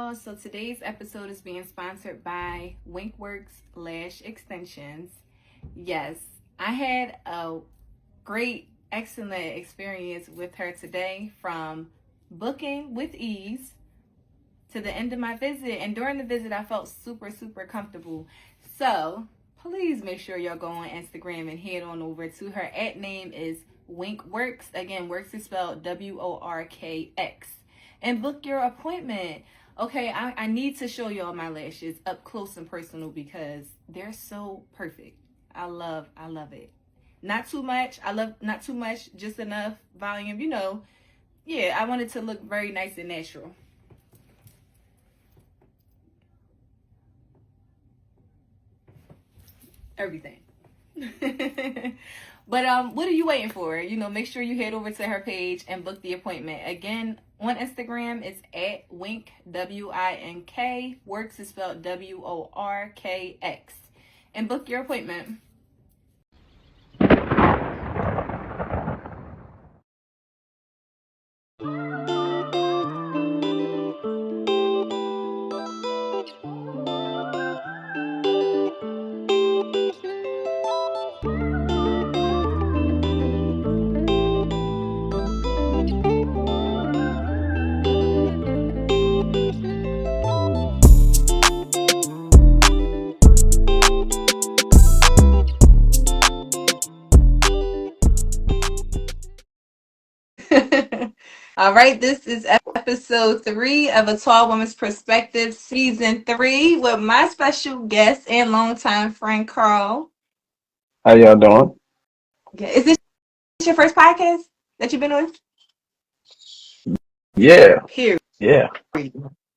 y'all. So today's episode is being sponsored by Winkworks Lash Extensions. Yes, I had a great, excellent experience with her today, from booking with ease to the end of my visit. And during the visit, I felt super, super comfortable. So please make sure y'all go on Instagram and head on over to her. At name is Winkworks. Again, works is spelled WORKX. And book your appointment. Okay, I need to show y'all my lashes up close and personal because they're so perfect. I love it. Not too much. I love not too much, just enough volume. Yeah, I want it to look very nice and natural. Everything. But what are you waiting for? Make sure you head over to her page and book the appointment. Again, on Instagram, it's at Wink, WINK. Works is spelled WORKX. And book your appointment. All right, this is episode 3 of A Tall Woman's Perspective, season 3, with my special guest and longtime friend Carl. How y'all doing? Yeah. Is this your first podcast that you've been on? Yeah, Here, yeah.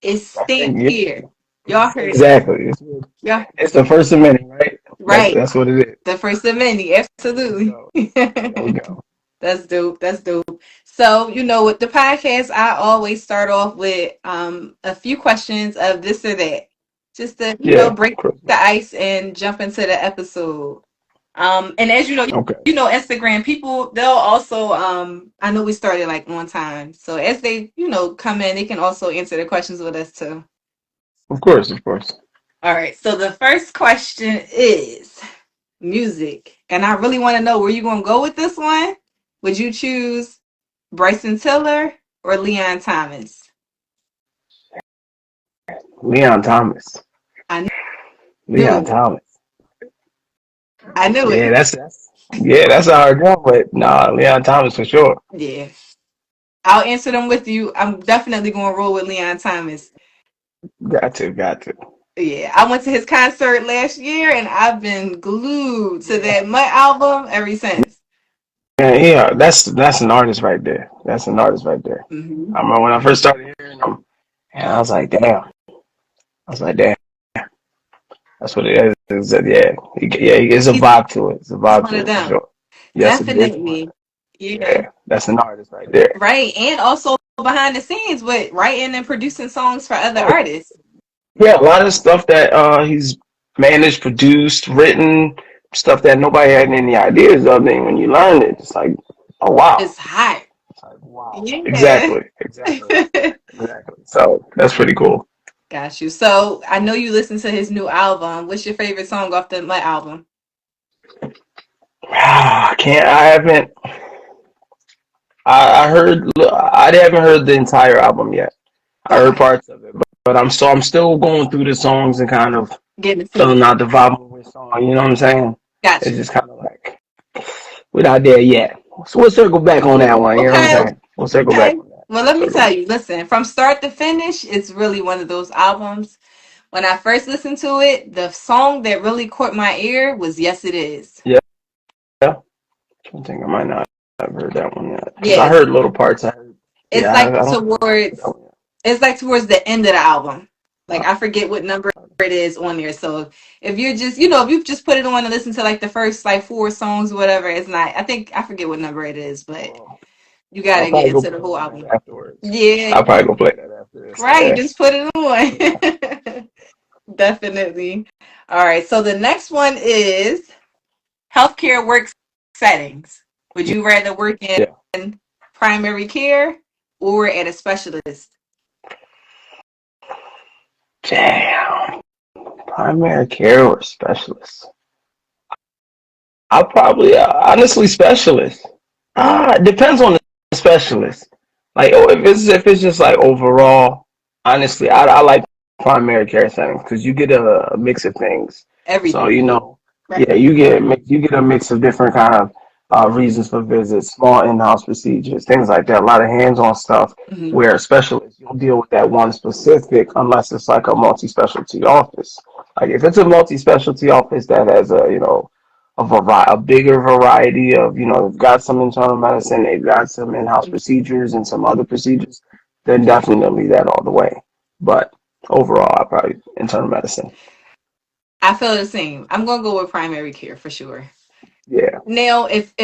it's I think stamped yeah, here. Y'all heard it. exactly. Yeah, It's the first of many, right? That's right. that's what it is. The first of many, There we absolutely. go. There we go. That's dope. That's dope. So, with the podcast, I always start off with a few questions of this or that, just to, Yeah. break the ice and jump into the episode. And as you know, Okay. Instagram people, they'll also I know we started like on time. So as they, come in, they can also answer the questions with us too. Of course, of course. All right. So the first question is music. And I really want to know where you gonna go with this one. Would you choose Bryson Tiller or Leon Thomas? Leon Thomas. I knew Leon it. Thomas. I knew Yeah, it. that's a hard one, but nah, Leon Thomas for sure. Yeah. I'll answer them with you. I'm definitely gonna roll with Leon Thomas. Got to. Yeah, I went to his concert last year and I've been glued to Yeah. that Mutt album ever since. Yeah. That's an artist right there. That's an artist right there. Hmm. I remember when I first started hearing him, and I was like, damn. I was like, damn. That's what it is. Yeah, it's a He's, vibe to it. It's a he's vibe one to of it for them. sure. Yes, it is one. Definitely. Yeah. Yeah, that's an artist right there. Right. And also behind the scenes with writing and producing songs for other Oh, artists. yeah, a lot of stuff that he's managed, produced, written, stuff that nobody had any ideas of. And when you learn it, it's like, oh wow. It's hot. It's like wow. Yeah. Exactly. So that's pretty cool. Got you. So I know you listened to his new album. What's your favorite song off the Mutt album? I haven't. I heard. I haven't heard the entire album yet. I heard Okay. parts of it, but I'm still going through the songs and kind of Getting the filling feel. out the vibe of which song. You know what I'm saying? Got It's you. just kind of like we're not there yet. So we'll circle back on that one. You know what I'm Okay. saying? We'll circle back Okay. on that. Well, We'll let me circle tell back. you, listen, from start to finish, it's really one of those albums. When I first listened to it, the song that really caught my ear was Yes It Is. Yeah. I think I might not have heard that one yet because I Yes. heard little parts. I heard. It's Yeah, like I don't think I heard towards that one it's like towards the end of the album. Like yet. I forget what number it is on there. So if you're just, if you've just put it on and listen to like the first like 4 songs or whatever, it's not. I forget what number it is, but Well, you I'll gotta get probably go into the play whole that album. afterwards. Yeah, I'll probably go play that after this. right. Yeah. Just put it on. Definitely. All right. So the next one is healthcare work settings. Would you rather work Yeah. in primary care or at a specialist? Damn. Primary care or specialist? I'll probably honestly specialist. It depends on the specialist. Like, oh, if it's just like overall, honestly, I like primary care settings because you get a mix of things. So Everything. you know, Right. yeah, you get a mix of different kind of reasons for visits, small in-house procedures, things like that. A lot of hands-on stuff Hmm. where a specialist you'll deal with that one specific unless it's like a multi-specialty office. Like if it's a multi-specialty office that has a bigger variety of, they've got some internal medicine, they've got some in-house procedures and some other procedures, then definitely that all the way. But overall, I probably internal medicine. I feel the same. I'm gonna go with primary care for sure. Yeah, Now, if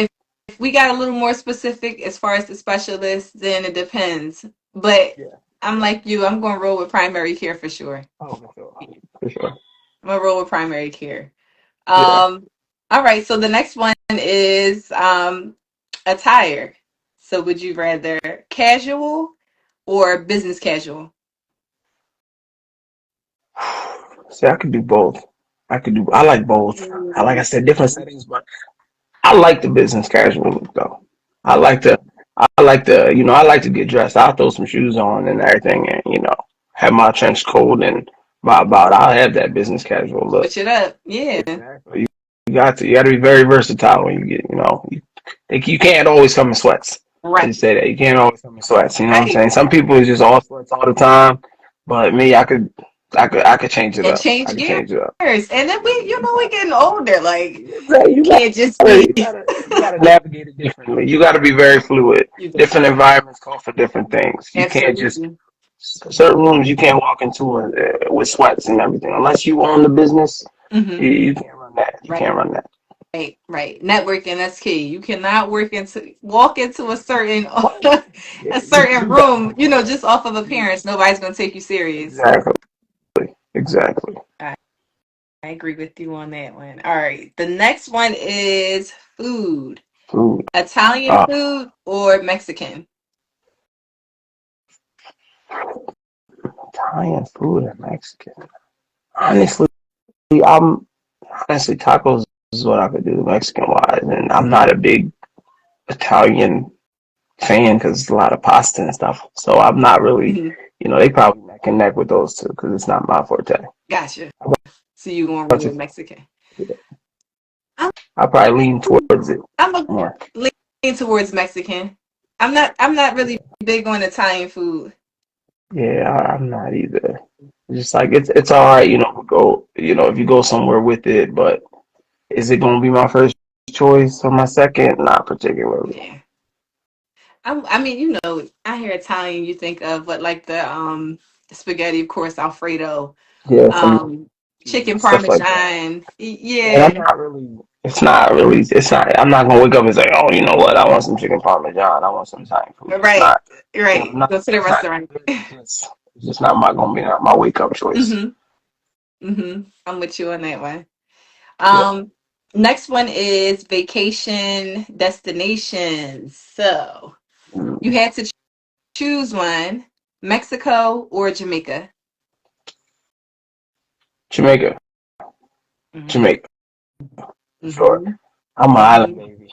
we got a little more specific as far as the specialist, then it depends. But yeah. I'm like you. I'm gonna roll with primary care for sure. Oh, for sure, for sure. I'm gonna roll with primary care. Yeah. Um, all right. So the next one is attire. So would you rather casual or business casual? See, I could do both. I like both. Like I Mm. said, different settings, but I like the business casual look though. I like to, I like to get dressed. I'll throw some shoes on and everything, and have my trench coat and my about. I'll have that business casual look. Switch it up. Yeah. Exactly. You got to be very versatile when you get, you can't always come in sweats. I Right. just say that you can't always come in sweats. You know what I'm Right. saying? Some people is just all sweats all the time, but me, I could change it And up. change I could gears. change it up. And then we're getting older. Like Exactly. you can't just be. You gotta navigate it differently. You gotta be very fluid. You do. Different environments call for different things. You can't just Absolutely. certain rooms you can't walk into with sweats and everything unless you own the business. Hmm. You can't run that. You Right. can't run that. Right. Right. Networking, that's key. You cannot walk into a certain Yeah, a certain you got room, just off of appearance. Nobody's gonna take you serious. exactly, exactly. I agree with you on that one. All right. The next one is food. Food. Italian Uh, food or Mexican? Italian food and Mexican. Honestly, I'm honestly tacos is what I could do Mexican wise, and I'm not a big Italian fan because it's a lot of pasta and stuff. So I'm not really, Hmm. they probably neck and neck with those two because it's not my forte. Gotcha. How So you gonna roll about with you? Mexican? Yeah. I'm I probably lean towards it I'm a more. lean towards Mexican. I'm not really big on Italian food. Yeah, I'm not either. Just like it's all right, go, if you go somewhere with it, but is it gonna be my first choice or my second? Not particularly. Yeah. I mean, I hear Italian, you think of what like the spaghetti, of course, Alfredo, Yeah, some um, chicken stuff like that. parmesan. And I'm Yeah. not really. It's not. I'm not gonna wake up and say, oh, you know what? I want some chicken parmesan. I want some Italian food. It's Right. not. I'm Right. not. Go to the It's not. restaurant. It's just not my gonna be not my wake up choice. Hmm. Hmm. I'm with you on that one. Yeah. Um, Next one is vacation destinations. So you Mm. had to choose one, Mexico or Jamaica. Jamaica. Hmm. Jamaica. Sure. Hmm. I'm an island Hmm. baby,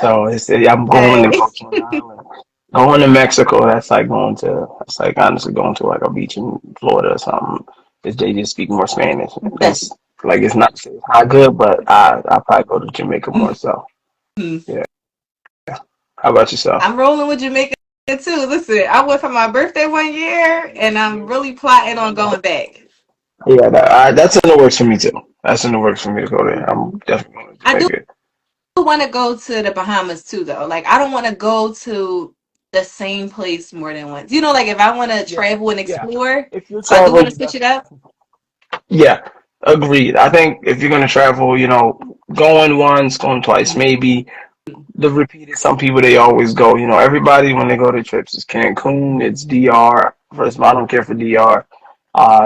so I'm going to Okay. go to an island. Going to Mexico, that's like that's like honestly going to like a beach in Florida or something. If they just speak more Spanish. That's It's not good, but I probably go to Jamaica more so. Mhm. Yeah. How about yourself? I'm rolling with Jamaica too. Listen, I went for my birthday one year, and I'm really plotting on going back. Yeah, that's in the works for me too. That's in the works for me to go there. I'm definitely going to I do Jamaica. want to go to the Bahamas too, though. Like, I don't want to go to the same place more than once. Like if I want to Yeah, travel and yeah. explore, If you're so I do want traveling, to switch it up. yeah, agreed. I think if you're gonna travel, going once, going twice, Mhm. maybe the repeated. Some people they always go. Everybody when they go to trips is Cancun, it's DR. First of all, I don't care for DR.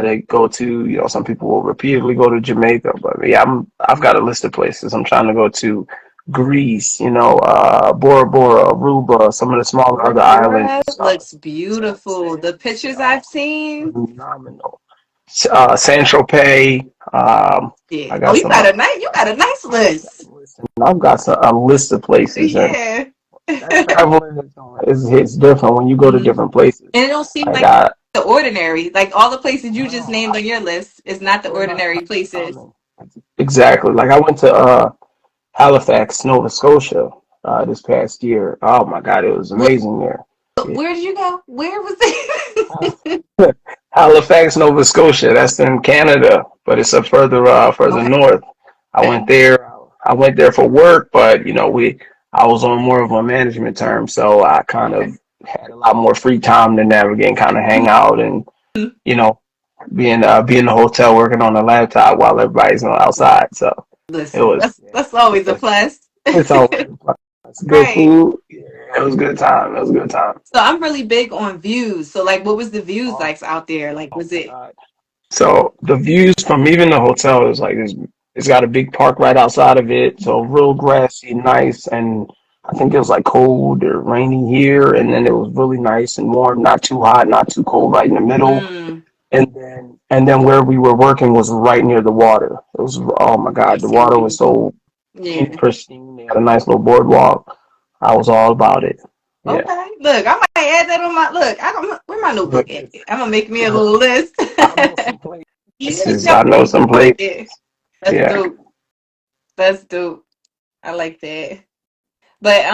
They go to, some people will repeatedly go to Jamaica, but yeah, I've got a list of places. I'm trying to go to Greece, Bora Bora, Aruba, some of the smaller Bora other Bora islands. looks So I'm beautiful. saying, The pictures I've seen. phenomenal. San Tropez. I Yeah. Oh, got some. you got a nice list. Listen, I've got a list of places, and Yeah. that And traveling is it's different when you go to different places. it don't seem I like got the ordinary. Like all the places you just no, named on your list is not the they're not ordinary places. common. Exactly. Like I went to Halifax, Nova Scotia, this past year. Oh my God, it was What? amazing there. Yeah. Where did you go? Where was it? Halifax, Nova Scotia. That's in Canada, but it's a further Okay. north. I went there. I went there for work, but I was on more of a management term, so I kind Okay. of had a lot more free time to navigate, and kind of hang out, and you know, be in the hotel working on the laptop while everybody's outside. So it Listen, was, yeah, that's always a it's, plus. it's always fun. It's good Right. food. Yeah, it was a good time. It was a good time. So I'm really big on views. So like what was the views Oh, like out there? Like oh was my it God. So the views from even the hotel is like it's got a big park right outside of it, so real grassy, nice, and I think it was like cold or rainy here, and then it was really nice and warm, not too hot, not too cold, right in the middle. mm, And then where we were working was right near the water. It was, oh my God, the water was so yeah. pristine. They had a nice little boardwalk. I was all about it. Yeah. Okay. Look, I might add that on my look. I don't where my Look, notebook at? I'm gonna make me a look, little list. I know some Use places. your I know some notebook. places. Yeah. That's Yeah. dope. That's dope. I like that. But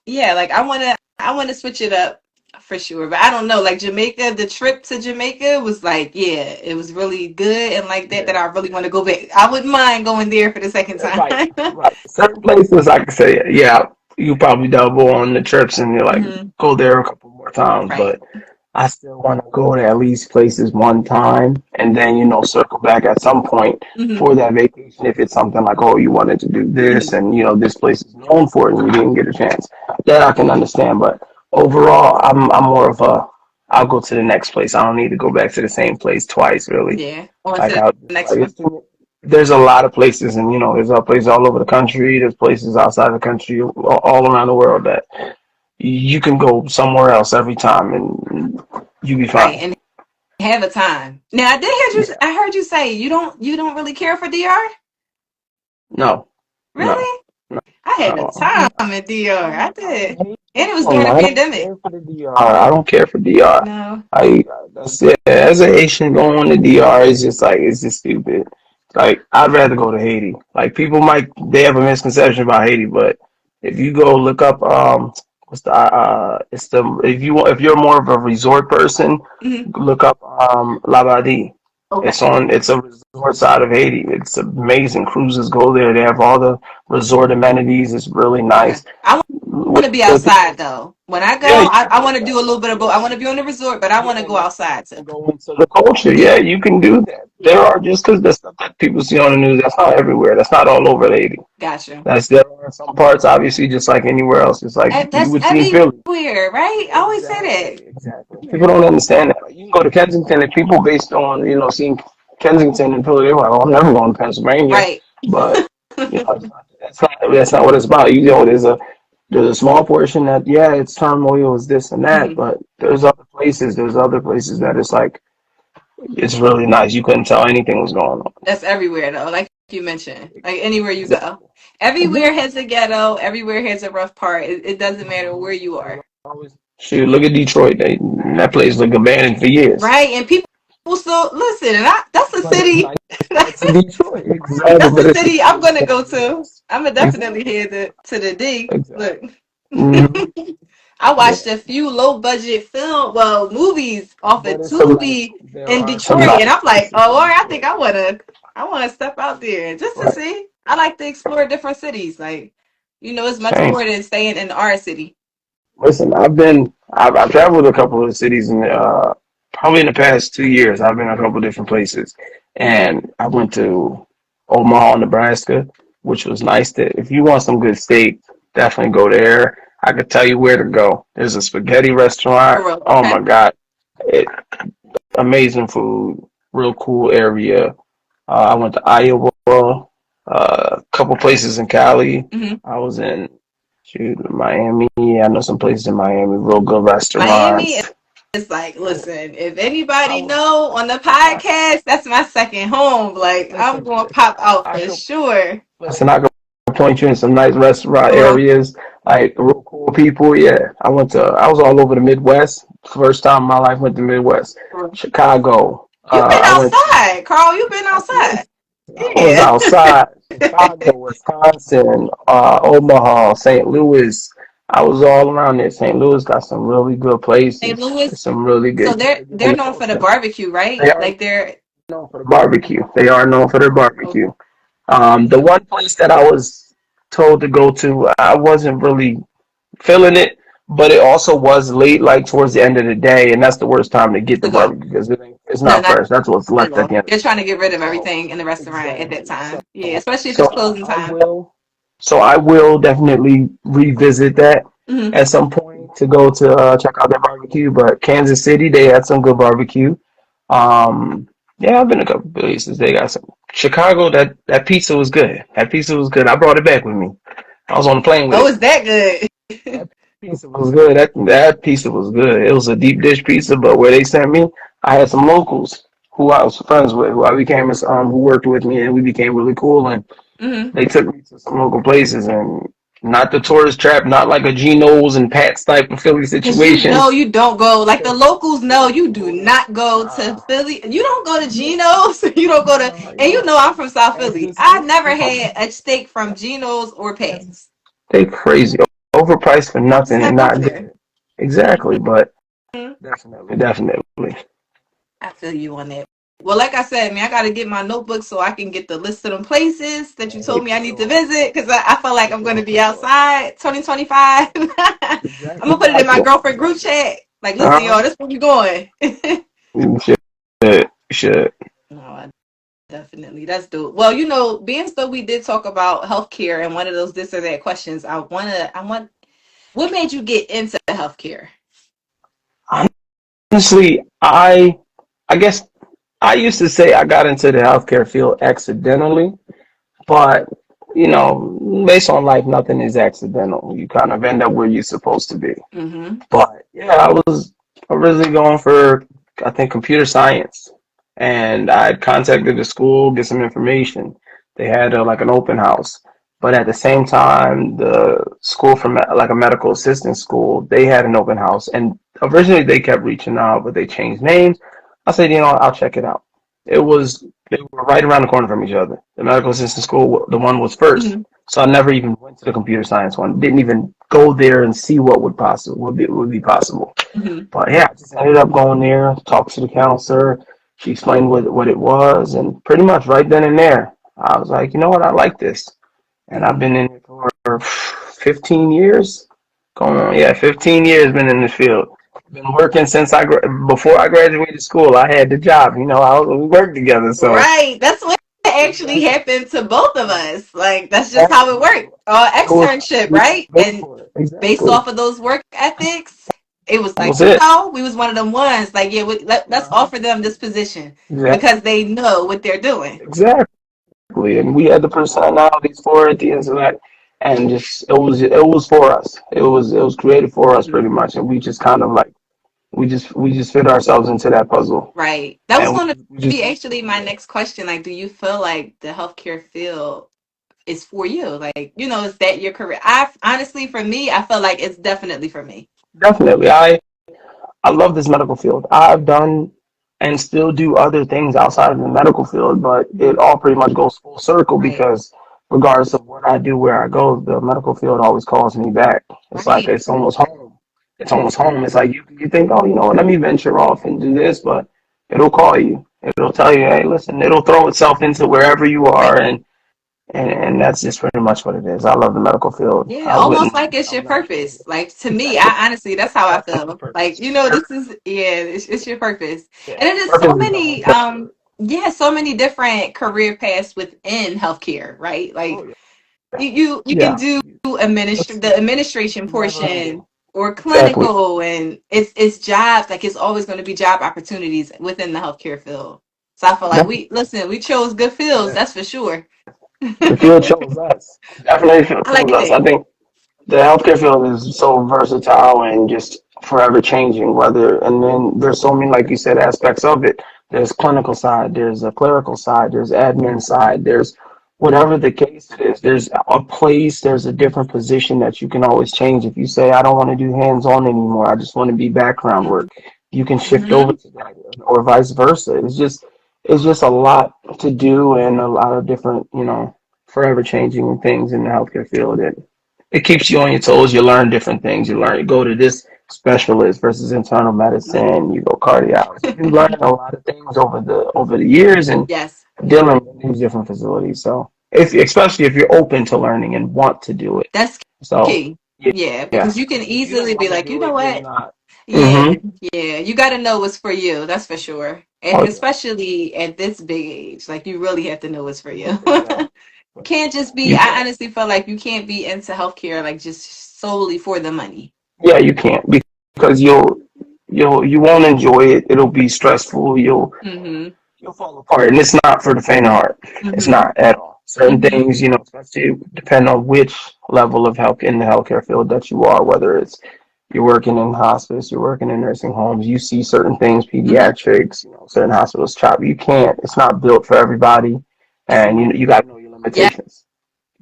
yeah, like I wanna switch it up for sure. But I don't know, like Jamaica, the trip to Jamaica was like, yeah, it was really good and like that Yeah. I really want to go back. I wouldn't mind going there for the second time. Right, right. Certain places I could say, yeah, you probably double on the trips and you're like, hmm go there a couple more times. Right. But I still want to go to at least places one time and then, circle back at some point hmm for that vacation if it's something like, oh, you wanted to do this hmm and, this place is known for it and you didn't get a chance. That I can understand. But overall, I'm more of I'll go to the next place. I don't need to go back to the same place twice, really. Yeah. On to Like the I'll just next like one. there's a lot of places, and there's places all over the country. There's places outside the country, all around the world that you can go somewhere else every time, and you be Right. fine. And have a time. Now I did hear you Yeah. I heard you say you don't really care for DR? No, no, Really? no, I had a no. time in DR. I I'm did. a hater And it was for during 'em. the I don't pandemic. care for the DR. I don't care for DR. No. I that's it. As a Haitian going to DR is just like it's just stupid. Like I'd rather go to Haiti. Like people might they have a misconception about Haiti, but if you go look up what's the it's the if you're more of a resort person, hmm look up Labadie. Okay. It's a resort side of Haiti. It's amazing. Cruises go there. They have all the resort amenities. It's really Okay. nice. I want to be The outside people, though. When I yeah, go, you I, can I be want to do outside. a little bit of both. I want to be on the resort, but I want to Yeah, go outside too. and go into the culture. Yeah, Yeah. you can do that. There are just because the stuff that people see on the news, that's not everywhere. That's not all over Haiti. Gotcha. That's there are some parts, obviously, just like anywhere else. It's like And you that's would see in Philly. everywhere, right? I always say that. Exactly, exactly. People don't understand that. Like, you can go to Kensington, and people based on seeing Kensington and Philly, they're like, "Oh, I'm never going to Pennsylvania," Right. but that's not what it's about. There's a small portion that it's turmoil, is this and that, hmm but there's other places that it's like it's really nice. You couldn't tell anything was going on. That's everywhere though, like you mentioned. Like anywhere you go. Exactly. Everywhere Exactly. has a ghetto, everywhere has a rough part. It doesn't matter where you There's are. always shoot. Look at Detroit. That place looked abandoned for years. Right? And people still listen, and that's a But it's city. nice parts of Detroit. Exactly. That's the But it's city nice. I'm gonna It's go really to. nice. I'm gonna definitely Exactly. head to the D. Look. Exactly. Hmm. I Yeah. watched a few low budget movies off of But it's some nice. Tubi There in are some Detroit, and nice I'm like, places oh, in Lord, I think Detroit. I wanna step out there just to Right. see. I like to explore different cities. Like, it's much Same. more than staying in our city. Listen, I've traveled a couple of cities in probably in the past 2 years. I've been a couple of different places, and I went to Omaha, Nebraska, which was nice. If you want some good steak, definitely go there. I could tell you where to go. There's a spaghetti restaurant. For real. Oh Okay. my God, it, amazing food, real cool area. I went to Iowa, a couple places in Cali. hmm I was in Miami. I know some places in Miami, real good Miami, restaurants. It's like, Oh, listen, if I anybody was. know on the I, podcast, that's my second home. Like, I'm listen, going to listen. pop out I for could sure. listen. I could point you in some nice restaurant Uh-huh. areas, like real cool people. Yeah, I went to. I was all over the Midwest. First time in my life went to Midwest, Chicago. You've been I went to. outside, Carl. You've been outside. Listen, I was Yeah. outside. Chicago, Wisconsin, Omaha, St. Louis. I was all around there. St. Louis got some really good St. places. Louis. There's some really So good on they're the known for coast. the barbecue, right? They are Like they're known for the barbecue. They are known for their okay. barbecue. The one place that I was told to go to, I wasn't really feeling it, but it also was late, like towards the end of the day, and that's the worst time to get the To go. barbecue because it's No, not not fresh. That's what's at left at all. the end of They're the trying to day. get rid of So everything in the restaurant at that exactly. time. Yeah, especially if So it's closing I time. will. So I will definitely revisit that Hmm. at some point to go to check out their barbecue. But Kansas City, they had some good barbecue. Um, yeah, I've been a couple places. They got some. Chicago, that pizza was good. That pizza was good. I brought it back with me. I was on the plane with Oh, it. is that good? That pizza was good. That pizza was good. It was a deep dish pizza, but where they sent me, I had some locals who I was friends with, who I became who worked with me, and we became really cool. And Hmm. they took me to some local places, and not the tourist trap, not like a Geno's and Pat's type of Philly Cause you situation. know you don't go like the Just locals know really you do cool. not go to Nah, Philly. You don't go to no, Geno's. You don't go to, no, and you know I'm from South as Philly. this, I never no, had a steak from Geno's or Pat's. they crazy, overpriced for nothing and not Never. good. Exactly, but Mhm. definitely. I feel you on that. Well, like I said, man, I got to get my notebook so I can get the list of them places that you Hey, told for me I need to sure, visit because I feel like for I'm going to sure, be for sure. outside 2025. I'm Exactly, going to put it in my exactly. girlfriend group chat. Like, listen, Uh-huh. y'all, this where we going. You should. No, definitely. That's dope. Well, being so we did talk about healthcare and one of those this or that questions, what made you get into healthcare? Honestly, I guess I used to say I got into the healthcare field accidentally, but based on life, nothing is accidental. You kind of end up where you're supposed to be. Mm-hmm. But yeah, I was originally going for, I think, computer science, and I had contacted the school, get some information. They had like an open house, but at the same time, the school for like a medical assistant school, they had an open house, and originally they kept reaching out, but they changed names. I said, I'll check it out. They were right around the corner from each other. The medical assistant school, the one was first. Mm-hmm. So I never even went to the computer science one. Didn't even go there and see what would be possible. Mm-hmm. But yeah, I just ended up going there, talked to the counselor. She explained what it was, and pretty much right then and there, I was like, you know what, I like this, and I've been in it for 15 years. Going on, yeah, 15 years been in the field. Been working since before I graduated school. I had the job. We worked together. So Right. That's what actually exactly, happened to both of us. Like that's just how exactly. it worked. It was Externship, we just right? made And for it. based Exactly. off of those work ethics, it was That like, was it. we was one of them ones. Like, yeah, let's Uh-huh. offer them this position because Exactly. they know what they're doing. Exactly. And we had the personalities for it, the intellect, and just it was for us. It was created for us Mhm. pretty much, and we just kind of like we just fit ourselves into that puzzle, Right. That was and going to we just be went actually from my there. next question. Like, do you feel like the healthcare field is for you? Like, is that your career? I honestly, for me, I feel like it's definitely for me. Definitely, I love this medical field. I've done and still do other things outside of the medical field, but it Mhm. all pretty much goes full circle Right. because regardless of what I do, where I go, the medical field always calls me back. It's like Right. it's almost home. It's almost home. It's like you think, oh, let me venture off and do this, but it'll call you. It'll tell you, hey, listen, it'll throw itself into wherever you Right. are, and that's just pretty much what it is. I love the medical field. Yeah, I almost wouldn't. like it's I your would not change purpose. it. Like to me, Exactly. I honestly, that's how I Definitely feel. Like, purpose. this is, yeah, it's your purpose. Yeah, And it is so purpose is the many, right term for it. yeah, so many different career paths within healthcare, right? Like Oh yeah, you can yeah. do It's the administration never ending. portion or Exactly. clinical, and it's jobs. Like it's always going to be job opportunities within the healthcare field. So I feel like Definitely. we chose good fields, Yes. that's for sure. The field chose us. Definitely the field I chose like us. that. I think. the healthcare field is so versatile and just forever changing. And then there's so many, like you said, aspects of it. There's clinical side, there's a clerical side, there's admin side, there's whatever the case it is. There's a place, there's a different position that you can always change. If you say, I don't want to do hands on anymore, I just want to be background work, you can shift over Mm-hmm. to that, or vice versa. It's just a lot to do and a lot of different, forever changing things in the healthcare field. It keeps you on your toes. You learn different things. You go to this specialist versus internal medicine. You go cardiologist. You learn a lot of things over the years and Yes, dealing with these different facilities. So, especially if you're open to learning and want to do it. that's So, key. yeah, Yeah, yeah. because you can If you don't easily be want to like, you do know it, then what? not. Yeah, Mm-hmm. yeah. You got to know what's for you. That's for sure. And Oh yeah, especially at this big age, like you really have to know what's for you. exactly. Can't just be, You I can't. honestly feel like you can't be into healthcare like just solely for the money. Yeah, you can't because you won't enjoy it. It'll be stressful. Mm-hmm. You'll fall apart, and it's not for the faint of heart. It's Mm-hmm. not at all. Certain Mm-hmm. things, especially depend on which level of health in the healthcare field that you are, whether it's you're working in hospice, you're working in nursing homes, you see certain things, Mm-hmm. pediatrics, certain hospitals chop. You can't. It's not built for everybody, It's and you got to know your limitations.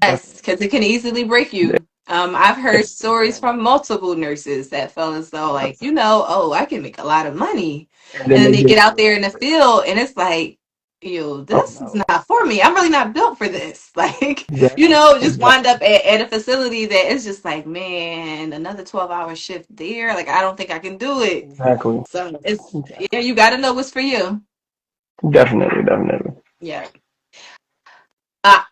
yes, Definitely. because it can easily break you. I've heard It stories can. from multiple nurses that felt as though, like, oh, I can make a lot of money. And And then then they they get get out to there in the field and it's like, oh this is no. not for me. I'm really not built for this. Like, Exactly. just Exactly. wind up at a facility that is just like, man, another 12-hour shift there. Like, I don't think I can do it. Exactly. So yeah, Exactly. you got to know what's for you. Definitely. Definitely. Yeah.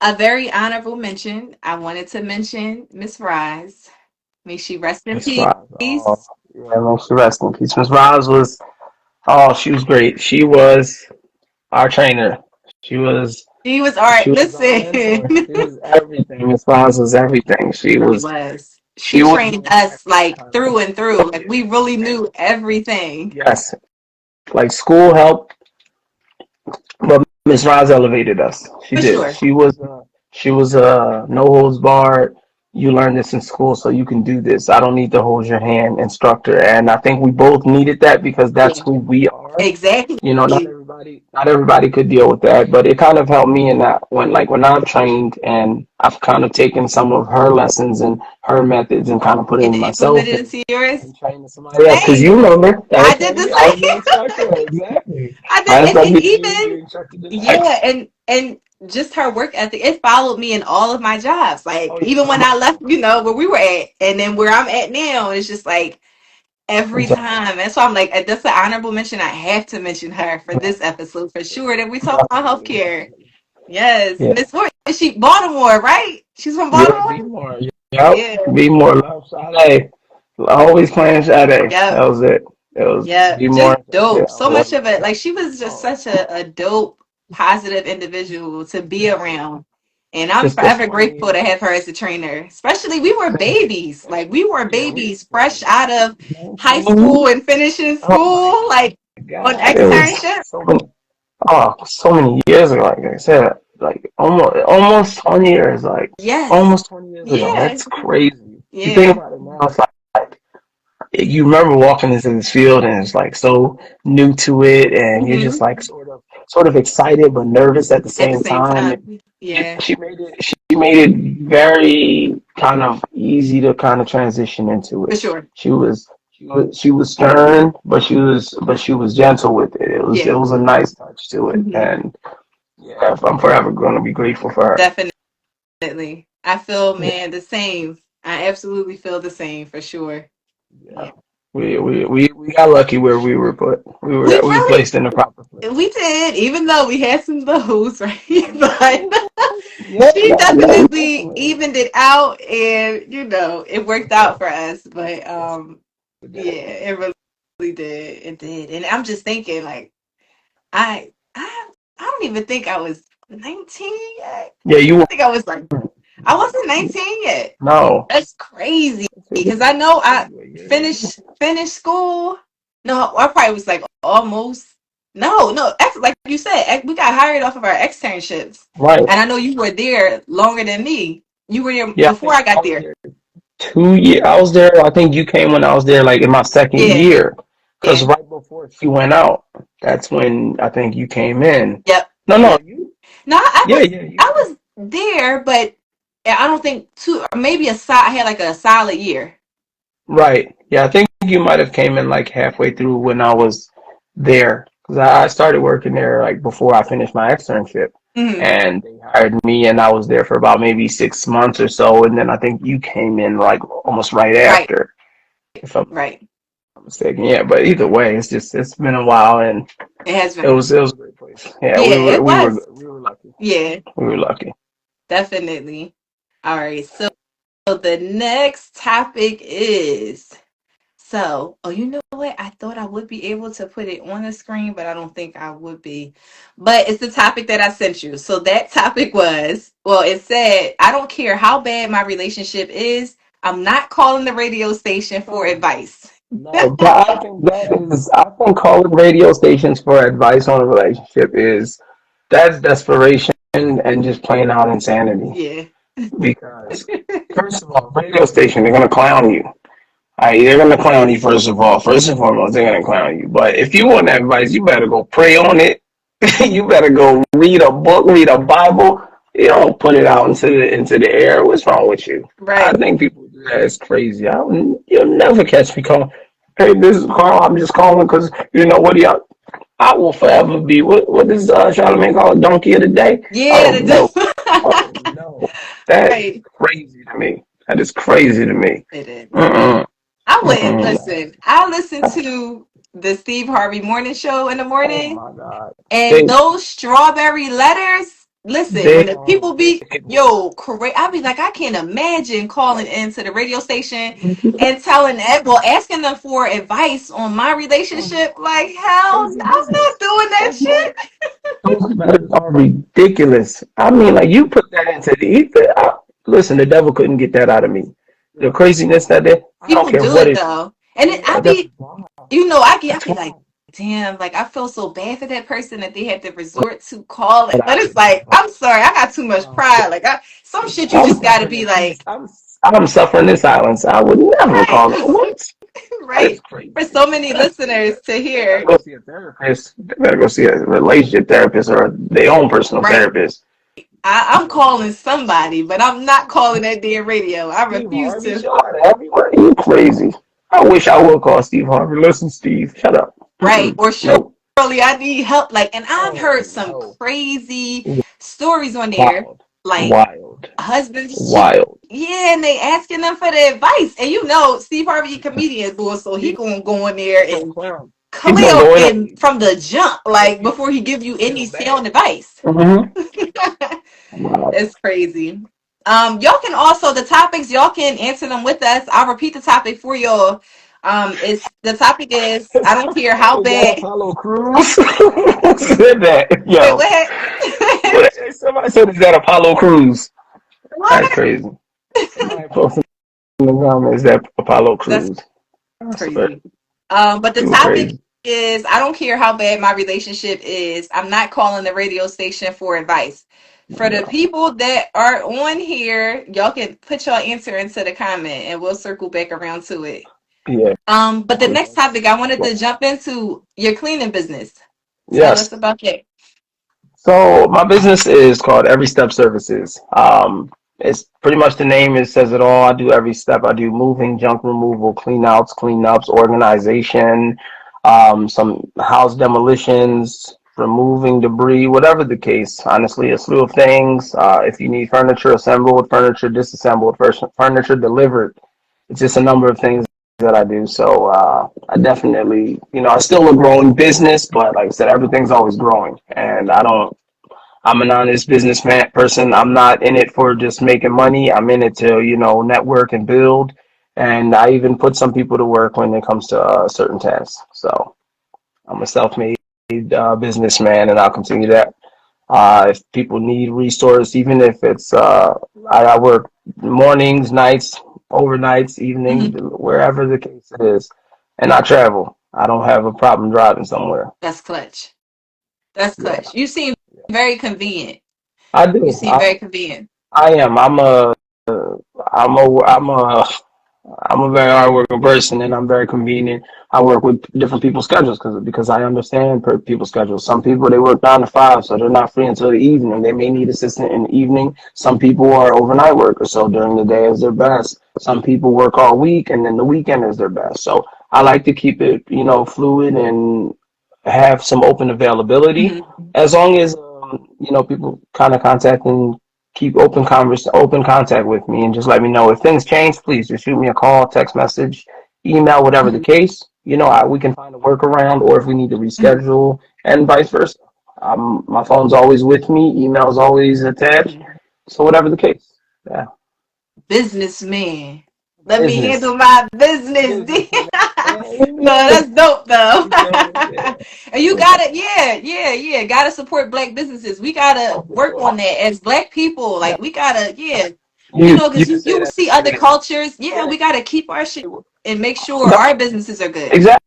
A very honorable mention. I wanted to mention Miss Rise. May she rest in Miss Roz. Oh, peace. yeah, most rest in peace. Miss Roz was, oh, she was great. She was our trainer. She was, She was all she right. was our Listen, mentor. She was everything. Miss Roz was everything. She really was, was. she She was the trained one that us like kind of, through and oh through. Like yeah, we really knew everything. yes, like school helped, but Miss Roz elevated us. She For did. sure. She was no holds barred. You learn this in school, so you can do this. I don't need to hold your hand, instructor. And I think we both needed that because that's Yeah. who we are. Exactly. Not everybody could deal with that, but it kind of helped me in that when I've trained and I've kind of taken some of her lessons and her methods and kind of put it And in myself implemented and, into yours. and trained somebody else. Because Same. you remember, I did the I was your same. instructor. Exactly. I My did, and instructor, you even instructed the yeah, next. and just her work ethic, it followed me in all of my jobs. Like Oh yeah, even when I most left, definitely. where we were at, and then where I'm at now, it's just like every Exactly. time. That's why I'm like, that's an honorable mention. I have to mention her for Yeah, this episode for sure. That we talk about definitely, healthcare. definitely. Yes, Yeah. Miss Horton. Is she Baltimore, right? She's from Yeah, Baltimore. be more. Yep. Yeah. Be more love Sade. Always playing Sade. That Yep. was it. It was Yeah. be Just more Sade. dope. I So much love of it. that. Like she was just Oh, such a dope, positive individual to be definitely. around. And I'm Just the forever grateful to funniest. have her as a trainer. Especially we were babies. Like we were Yeah, we babies fresh out of high 19. school and finishing Oh my school, like on God. It was externship. so many years ago, like I said, like almost 20 years, like Yes. almost 20 years ago. Yeah. That's crazy. You think Yeah. about it now, it's like you remember walking into this field and it's like so new to it and you're just Hmm. like sort of excited but nervous at the At the same same time. And time. Yeah. she made it very kind of easy to kind of transition into For it. sure. She was stern, but she was gentle with it. It was Yeah. it was a nice touch to it, Hmm. and yeah, I'm forever going to be grateful for her. Definitely. I feel, Yeah, man, the same. I absolutely feel the same for sure. yeah. Yeah. We got lucky where we were put. We We were really placed in the proper place. we did, even though we had some lows, right? But Yeah, she yeah, definitely definitely. evened it out and it worked out for us. But Yes, yeah, yes. it really did. It did. And I'm just thinking like I don't even think I was 19 yet. Yeah, you I think I was like I wasn't 19 yet. no. That's crazy It because I know I was a year ago. finished school. No, I probably was like almost. No, like you said, we got hired off of our externships, Right. and I know you were there longer than me. You were here Yeah, before I I got was there. here. 2 years. I was there. I think you came when I was there, like in my second Yeah, year, because yeah. right before she went out, that's when I think you came in. Yep. No, no, Yep. you. No, Yeah, yeah, I you. was there, but I don't think two, maybe I had like a solid year. Right. Yeah, I think you might have came in like halfway through when I was there, because I started working there like before I finished my externship, Hmm. and they hired me, and I was there for about maybe 6 months or so, and then I think you came in like almost right Right, after, if I'm right. not mistaken. Yeah, but either way, it's been a while, and It has it been. was a great place. Yeah, Yeah, it was. we were lucky. Yeah, We were lucky. definitely. All right. So the next topic is oh, you know what? I thought I would be able to put it on the screen, but I don't think I would be. But it's the topic that I sent you. So that topic was, well, it said, I don't care how bad my relationship is, I'm not calling the radio station for Oh, advice. no, I think calling radio stations for advice on a relationship that's desperation and just plain out insanity. Yeah. Because first of all, radio station, they're gonna clown you. They're gonna clown you first of all. First and foremost, they're gonna clown you. But if you want advice, you better go pray on it. You better go read a book, read a Bible. You don't put it out into the air. What's wrong with you? I Right. think people do that. It's crazy. You'll never catch me calling. Hey, this is Carl. I'm just calling because you know what? I will forever be what does Charlamagne call a donkey of the day? Yeah. Oh no. Oh no. That is Right. crazy to me. That is crazy to me. It is. Mm-mm. I wouldn't Mm-mm. listen. I listen to the Steve Harvey morning show in the Oh morning. my God. And They those strawberry letters, listen, when they the are people be, ridiculous. yo, correct, I be like, I can't imagine calling into the radio station and telling that, well, asking them for advice on my relationship. Like, hell, Crazy I'm business. not doing that Those shit. those letters are ridiculous. I mean, like you put that into the ether. Listen, the devil couldn't get that out of me. The craziness that I don't People care do what it it is. though. And then Yeah, that's wild. I That's be like, wild. damn, like I feel so bad for that person that they had to resort to call it. But But I it's would like, never. I'm sorry, I got too much pride. Like some shit you I'm just gotta suffering be in peace. like, I'm suffering in silence. I would never right. call it. What? That is Right. For crazy. so many That's crazy. listeners to They better hear. go see a therapist. They better go see a relationship therapist or their own personal Right. therapist. I'm calling somebody, but I'm not calling that damn radio. I Steve refuse Harvey to. show out everywhere. You crazy. I wish I would call Steve Harvey. Listen, Steve, shut up. Right. Mm-mm. Or Nope. Shirley, I need help. Like, and I've Oh heard some no. crazy stories on there. Wild. Like Wild. husbands cheat. Wild. Yeah, and they asking them for the advice. And you know, Steve Harvey, a comedian, boy, so he He, gonna go in there he's a and clown. He's gonna clear go in on and you. from the jump, Make like you before he give you any feel bad. sound advice. Mm-hmm. Wow. It's crazy. Y'all can also the topics y'all can answer them with us. I'll repeat the topic for y'all. It's the topic is I don't care how Is that bad. Apollo Crews? Who said that? Wait, Yo. what? Somebody said, is that Apollo Crews? That's What? crazy. Somebody posted in the comments that Apollo That's Crews. I swear. crazy. But the People topic crazy. is I don't care how bad my relationship is. I'm not calling the radio station for advice. For the Yeah. people that are on here, y'all can put your answer into the comment and we'll circle back around to it. Yeah. But the next topic I wanted to jump into your cleaning business. Tell us Yes. about that. So my business is called Every Step Services. It's pretty much the name. It says it all. I do every step. I do moving, junk removal, clean outs, cleanups, organization, some house demolitions, removing debris, whatever the case. Honestly, a slew of things. If you need furniture assembled, furniture disassembled, furniture delivered, it's just a number of things that I do. So I definitely, I still a growing business, but like I said, everything's always growing, and I'm an honest businessman person. I'm not in it for just making money. I'm in it to, network and build. And I even put some people to work when it comes to certain tasks. So I'm a self-made businessman, and I'll continue that. If people need resources, even if it's I work mornings, nights, overnights, evenings, Mhm. wherever the case it is, and I travel. I don't have a problem driving somewhere. That's clutch. That's Yeah, clutch. You seem very convenient. I You do. seem very convenient. I am. I'm a very hardworking person, and I'm very convenient. I work with different people's schedules because I understand people's schedules. Some people they work 9 to 5, so they're not free until the evening. They may need assistance in the evening. Some people are overnight workers, so during the day is their best. Some people work all week, and then the weekend is their best. So I like to keep it, fluid and have some open availability, Mhm. as long as people kind of contact and keep open contact with me, and just let me know if things change. Please just shoot me a call, text message, email, whatever the Mhm. case. We can find a workaround, or if we need to Mhm. reschedule, and vice versa. My phone's always with me, email's always attached, Mhm. so whatever the case. Yeah, Businessman. Let me business, handle my business. business, man. No, that's dope though. You feel me? Yeah, And you yeah. gotta, yeah. Gotta support black businesses. We gotta Oh, for work sure. on that as black people. Yeah. Like we gotta, yeah. You Because can say you that. see other Yeah. cultures. Yeah, Yeah. we gotta keep our shit and make sure No, our businesses are good. exactly.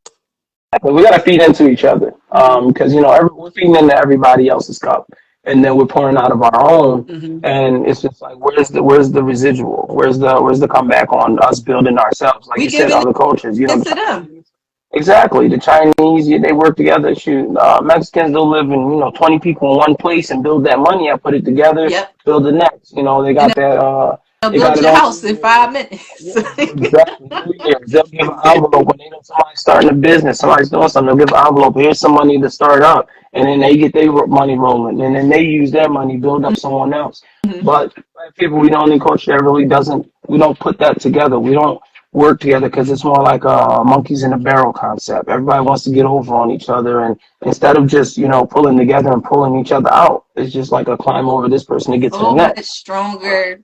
We got to feed into each other, Hmm. because we're feeding into everybody else's cup, and then we're pouring out of our own, Hmm. and it's just like where's the residual? Where's the comeback on us building ourselves? Like We you said, giving other cultures, it to them. Chinese. Exactly, the Chinese, yeah, they work together. Shoot, Mexicans, they'll live in 20 people in one place and build that money. I put it together, Yep. build the next. They And got that. they'll They got build it your on house New in Year's. 5 minutes. Yeah, exactly. New Year's, they'll give an envelope when they know somebody's starting a business, somebody's doing something. They'll give an envelope. Here's some money to start up, and then they get their money rolling, and then they use their money build up someone else. Mhm. But black people, we don't need culture that really doesn't. We don't put that together. We don't work together because it's more like a monkeys in a barrel concept. Everybody wants to get over on each other, and instead of just pulling together and pulling each other out, it's just like a climb over this person to get to the So much next. stronger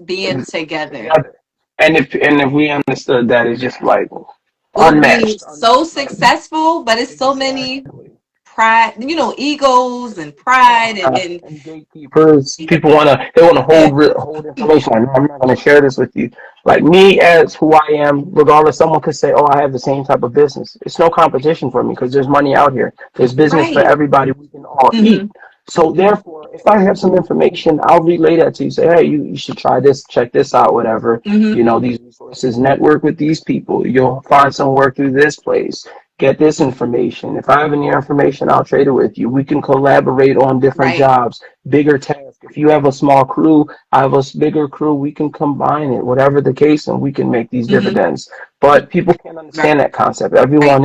being together. Together. And if we understood that, it's just like We'll be unmatched. so Like, successful, but it's so many exactly. pride, egos and pride and And gatekeepers, people they want to yeah, hold information. Like, no, I'm not going to share this with you. Like me as who I am, regardless, someone could say, "Oh, I have the same type of business." It's no competition for me because there's money out here. There's business for right. everybody. We can all eat. Hmm. So therefore, if I have some information, I'll relay that to you. Say, hey, you should try this, check this out, whatever. Hmm. These resources, network with these people. You'll find some work through this place. Get this information. If I have any information, I'll trade it with you. We can collaborate on different Right. jobs, bigger tasks. If you have a small crew, I have a bigger crew. We can combine it, whatever the case, and we can make these Hmm. dividends. But people can't Right. understand that concept. Everyone,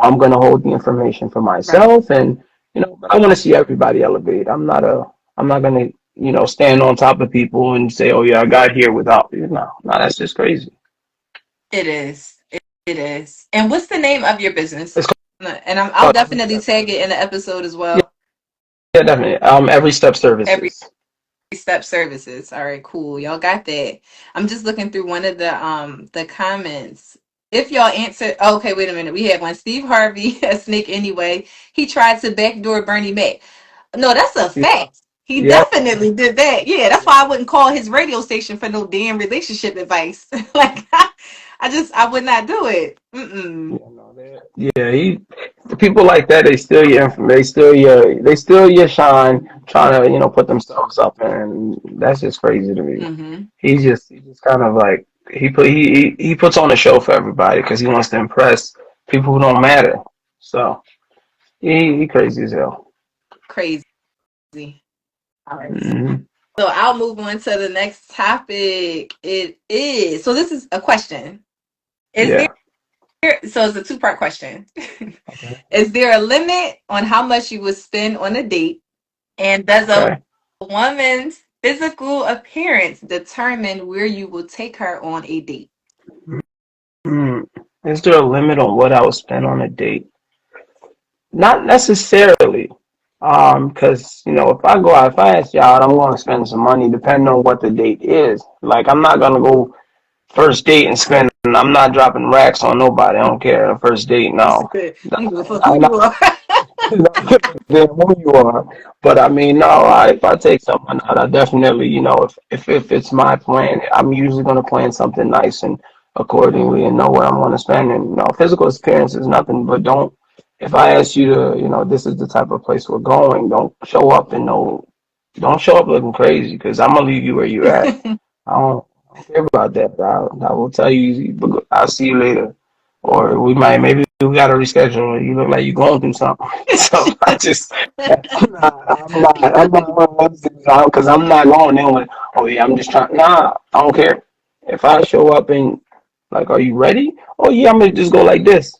I'm going to hold the information for Right. myself, and but I want to see everybody elevate. I'm not going to, stand on top of people and say, oh yeah, I got here without you. No, that's just crazy. It is. It is. And what's the name of your business? It's And I'll called Every definitely Step tag it in Services. the episode as Yeah, well. yeah, definitely. Every Step Every Services. Step Services. All right, cool. Y'all got that. I'm just looking through one of the comments. If y'all answer, oh, okay, wait a minute. We have one. Steve Harvey, a snake anyway. He tried to backdoor Bernie Mac. No, that's a Yeah, fact. He yeah, definitely did that. Yeah, that's why I wouldn't call his radio station for no damn relationship advice. Like, I would not do it. Mm-mm. yeah. No, yeah. People like that. They steal your information. They steal your shine, trying to put themselves up, and that's just crazy to me. Mm-hmm. He's just kind of like he puts on a show for everybody because he wants to impress people who don't matter. So he crazy as hell. Crazy. All right. Hmm. So I'll move on to the next topic. It is so this is a question. Is Yeah. so it's a two-part question. Okay. Is there a limit on how much you would spend on a date? And does a Okay. woman's physical appearance determine where you will take her on a date? Hmm. Is there a limit on what I would spend on a date? Not necessarily. Because if I ask you out, I'm going to spend some money depending on what the date is. Like, I'm not going to go first date and spend. I'm not dropping racks on nobody. I don't care. First date, no. I'm gonna fuck who I'm you not are. than who you are. But I mean, no, if I take someone out, I definitely, if it's my plan, I'm usually going to plan something nice and accordingly and know where I'm going to spend. And physical appearance is nothing, but don't. If I ask you to, this is the type of place we're going, don't show up looking crazy because I'm gonna leave you where you're at. I don't. Care about that. I will tell you. I'll see you later, or we might maybe we got to reschedule. You look like you're going through something. So I just I'm not one of those because I'm not going in with oh yeah I'm just trying. Nah, I don't care. If I show up and like, are you ready? Oh yeah, I'm gonna just go like this.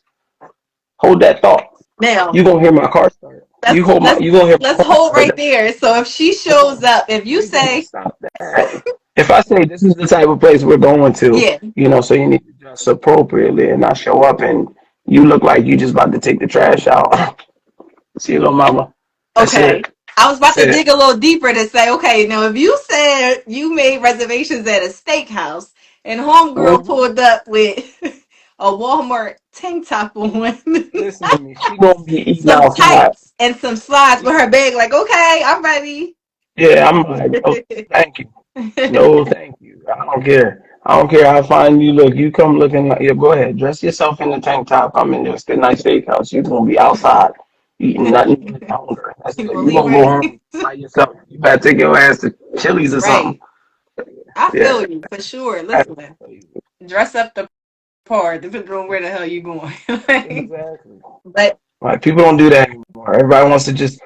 Hold that thought. Now, You gonna hear my car start. let's let's You gonna hear my let's car hold right start. there. So if she We're shows gonna up, if you we're gonna say, stop that. If I say this is the type of place we're going to, yeah, so you need to dress appropriately and not show up and you look like you just about to take the trash out. See you, little mama. That's okay. it. I was about That's to it. dig a little deeper to say, okay, now if you said you made reservations at a steakhouse and homegirl Mhm. pulled up with a Walmart tank top on, Listen to me. She gonna be eating some outside. tights and some slides with her bag, like, okay, I'm ready. Yeah, I'm like, oh, thank you. No, thank you. I don't care. I don't care how fine you look. You come looking like, yeah, go ahead. Dress yourself in the tank top. I'm in just a nice steakhouse. You're going to be outside eating nothing but hunger. That's You it. gonna You're leave going to go right? home by yourself. You better take your ass to Chili's or something. Right. I Yeah. feel you for sure. That's Listen, dress up the part, depending on where the hell you going. exactly. But Like, people don't do that anymore. Everybody wants to just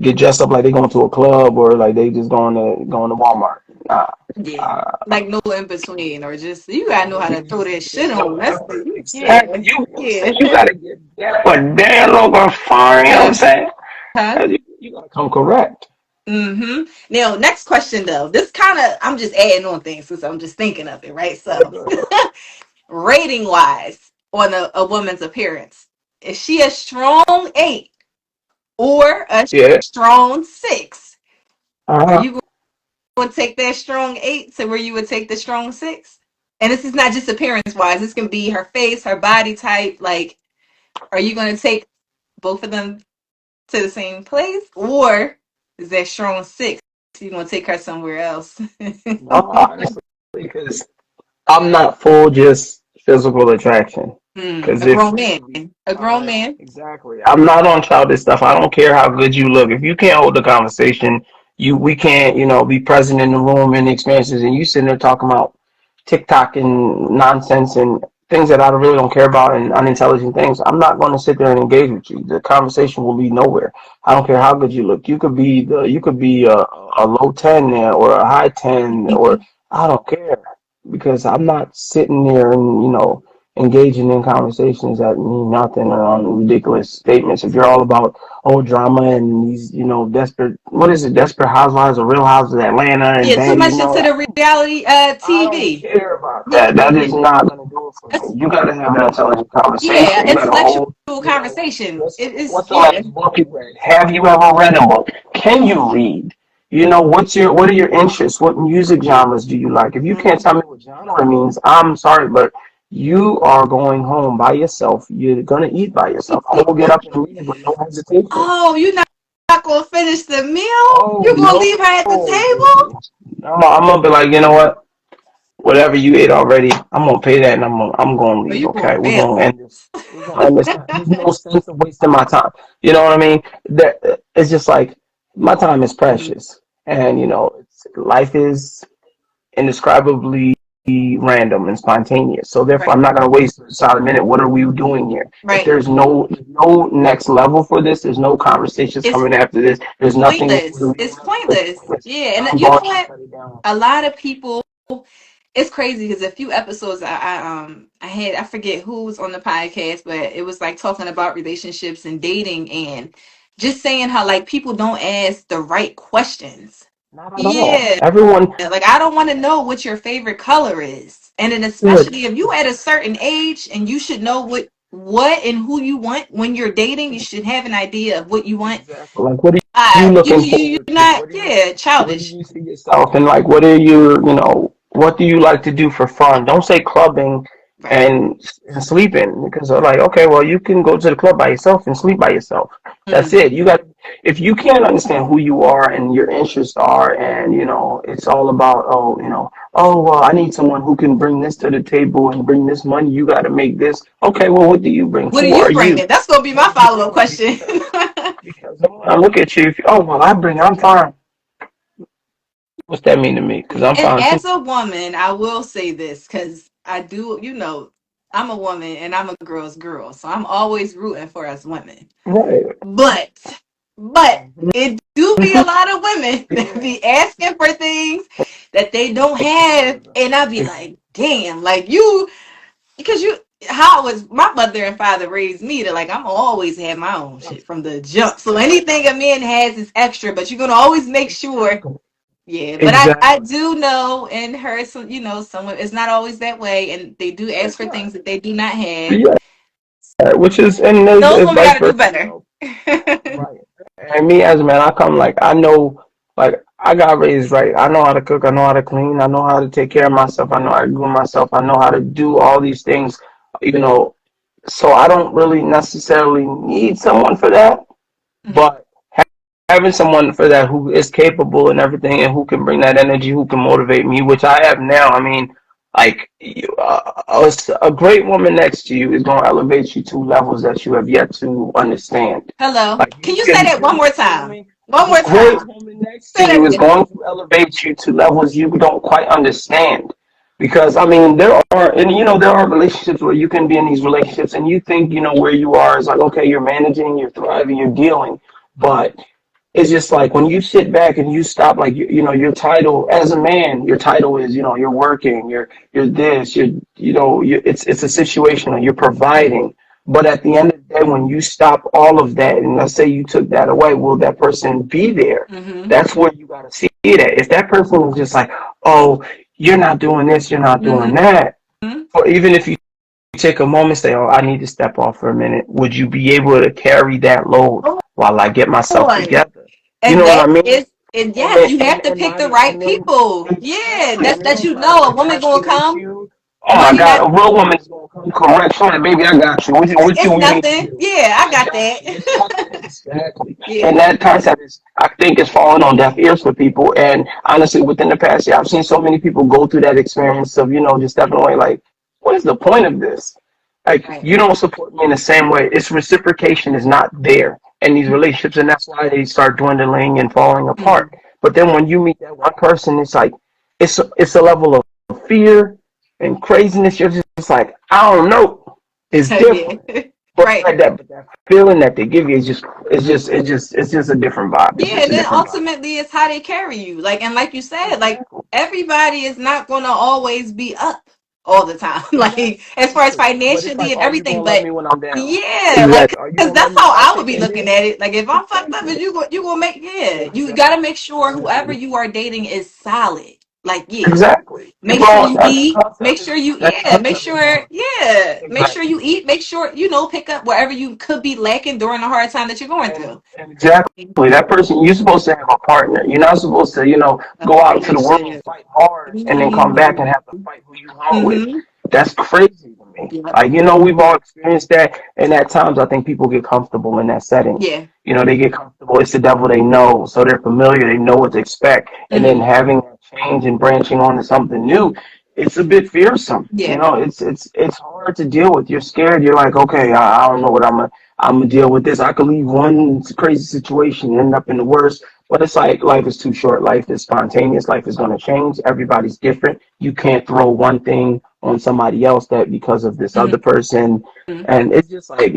get dressed up like they going to a club or like they just going to Walmart. Nah. yeah, Uh, like no in between, or just you gotta know how to throw that shit no on. That's effort. yeah, Exactly. yeah. You gotta get that but damn look fire, you know what I'm saying? Huh? You gotta come correct. Mm-hmm. Now, next question though. This kind of I'm just adding on things because I'm just thinking of it, right? So, rating wise on a woman's appearance, is she a strong 8 or a Yeah. strong 6? Are Uh-huh. you going to take that strong 8 to where you would take the strong 6? And this is not just appearance wise. This can be her face, her body type. Like, are you going to take both of them to the same place, or is that strong 6? You going to take her somewhere else? No, honestly, because I'm not full just physical attraction. Because A if grown man. A grown man. exactly, I'm not on childish stuff. I don't care how good you look. If you can't hold the conversation, we can't, be present in the room and the experiences, and you sitting there talking about TikTok and nonsense and things that I really don't care about and unintelligent things. I'm not going to sit there and engage with you. The conversation will lead nowhere. I don't care how good you look. You could be a low 10 or a high 10 or I don't care because I'm not sitting there and engaging in conversations that mean nothing or on ridiculous statements. If you're all about drama and these desperate what is it desperate housewives or Real Houses of Atlanta and Yeah, too bang much into the reality I don't TV. care about Yeah, that. That is not going to do it for that's, me. You got to have an intelligent yeah, conversation. You got to intellectual hold. You got to conversation. listen. It is, What's the yeah. last book you read? Have you ever read a book? Can you read? What are your interests? What music genres do you like? If you can't tell me what genre means, I'm sorry, but you are going home by yourself. You're gonna eat by yourself. I will get up and leave with no hesitation. Oh, you're not gonna finish the meal? Oh You're gonna leave her at the no, table? baby. No, I'm gonna be like, you know what? Whatever you ate already, I'm gonna pay that and I'm gonna Or leave. you gonna Okay, we're bail? gonna end this. We're gonna end this. There's no sense of wasting my time. You know what I mean? That it's just like my time is precious, and life is indescribably random and spontaneous. So therefore, Right, I'm not gonna waste a solid minute. What are we doing here? If right. there's no next level for this, there's no conversations It's coming after this. There's nothing. pointless. It's It's pointless. pointless. Yeah, and I'm you know going to what? cut it down. A lot of people, it's crazy because a few episodes I had, I forget who was on the podcast, but it was like talking about relationships and dating and just saying how like people don't ask the right questions. Not at all. Yeah, Everyone like I don't want to know what your favorite color is. And then should. especially if you at a certain age and you should know what and who you want when you're dating, you should have an idea of what you want. Exactly. Like, what are you looking You're forward to? not, yeah, Where do childish. you see yourself? And like, what are what do you like to do for fun? Don't say clubbing Right. and sleeping because they're like, okay, well, you can go to the club by yourself and sleep by yourself. That's Mm. it. If you can't understand who you are and your interests are, and it's all about, oh, well, I need someone who can bring this to the table and bring this money. You got to make this. Okay, well, what do you bring? What are Who you are you? bringing? That's gonna be my follow up question. Because I look at you. Oh well, I'm fine. What's that mean to me? Because I'm And fine too. as a woman, I will say this because I do, I'm a woman and I'm a girl's girl. So I'm always rooting for us women. Right. But, but it do be a Mhm. lot of women that Yeah. be asking for things that they don't have. And I be like, damn, like because how was my mother and father raised me to like, I'm gonna always have my own shit from the jump. So anything a man has is extra, but you're gonna always make sure. Exactly. Yeah, but I Exactly. do know in her, so someone it's not always that way, and they do ask It's for not. things that they do not have. Yeah. Which is, and there's Those women vice got to do versa, better. Right. And me as a man, I come like I know, like I got raised right. I know how to cook. I know how to clean. I know how to take care of myself. I know how to groom myself. I know how to do all these things. You know, so I don't really necessarily need someone for that. Mhm. But having someone for that who is capable and everything and who can bring that energy, who can motivate me, which I have now. I mean, like a great woman next to you is going to elevate you to levels that you have yet to understand. Hello, Like can you you say can, that one more you know what I time? mean? One A more great time. woman next to Say that you is again. going to elevate you to levels you don't quite understand. Because I mean, there are relationships where you can be in these relationships and you think where you are is like okay, you're managing, you're thriving, you're dealing, but it's just like when you sit back and you stop, like your title as a man, your title is you're working, you're this, it's a situation, you're providing. But at the end of the day, when you stop all of that, and let's say you took that away, will that person be there? Mm-hmm. That's where you got to see it at. If that person is just like, oh, you're not doing this, you're not doing Mm-hmm. that, or even if you take a moment, say, oh, I need to step off for a minute, would you be able to carry that load Hold while I get myself on. together? You And know what I that mean? is, and And yes, then you have to and pick not the e- right and then people. Yeah, exactly, that's and they that don't you try to know a woman gonna emasculate come. you. Oh my Money not God, a real woman is gonna come correct. Sorry, baby, I got you. What you it's need to nothing. do? Yeah, I I got got that. you. It's nothing. Exactly. Yeah. And that concept is, I think, is falling on deaf ears for people. And honestly, within the past year, I've seen so many people go through that experience of, just stepping away. Like, what is the point of this? Like, Right. you don't support me in the same way. It's reciprocation is not there in these relationships, and that's why they start dwindling and falling apart. Mm-hmm. But then when you meet that one person, it's like it's a level of fear and craziness. You're just like, I don't know. It's Yeah. different. But Right. that feeling that they give you is just a different vibe. It's Yeah, just and a then different vibe. ultimately it's how they carry you. Like and like you said, like Exactly. everybody is not gonna always be up all the time. Like as far as Exactly. But it's financially like, and are you everything. gonna love But me when I'm down? yeah, like Exactly. Are you because gonna love that's me? how I would Okay, be and looking then at it. Like if I'm fucked up, exactly, you gonna make you gotta make sure whoever exactly, you are dating is solid. Like yeah, exactly. You're make sure going. you That eat. Make concept is sure you that yeah. Make concept is sure going. yeah. Make sure Exactly. you eat. Make sure pick up wherever you could be lacking during the hard time that you're going And through. exactly that person, you're supposed to have a partner. You're not supposed to, A go out into the world and partnership. fight hard and then come back and have to fight who you hung with. Mm-hmm. That's crazy to me. Yep. Like, we've all experienced that. And at times, I think people get comfortable in that setting. Yeah. They get comfortable. It's the devil they know. So they're familiar. They know what to expect. And then Mm-hmm. having that change and branching on to something new, it's a bit fearsome. Yeah. It's hard to deal with. You're scared. You're like, okay, I don't know what I'm gonna deal with this. I could leave one crazy situation and end up in the worst. But it's like life is too short. Life is spontaneous. Life is gonna change. Everybody's different. You can't throw one thing on somebody else that because of this other person. And it's just like,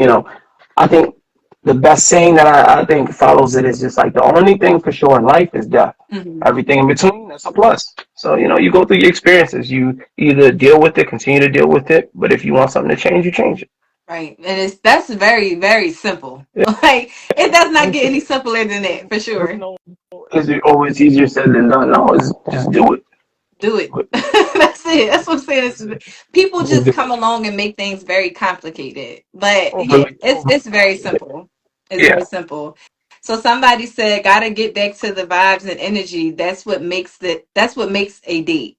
I think the best saying that I think follows it is just like the only thing for sure in life is death. Mm-hmm. Everything in between, that's a plus. So, you go through your experiences. You either deal with it, continue to deal with it. But if you want something to change, you change it. Right. And that's very, very simple. Like it does not get any simpler than that for There's sure. no, is it always easier said than done? No, it's just do it. Do it. Do it. That's it. That's what I'm saying. People Just just do come it. along and make things very complicated. But yeah, Overly it's very complicated. simple. It's Yeah. very simple. So somebody said, gotta get back to the vibes and energy. That's what makes a date.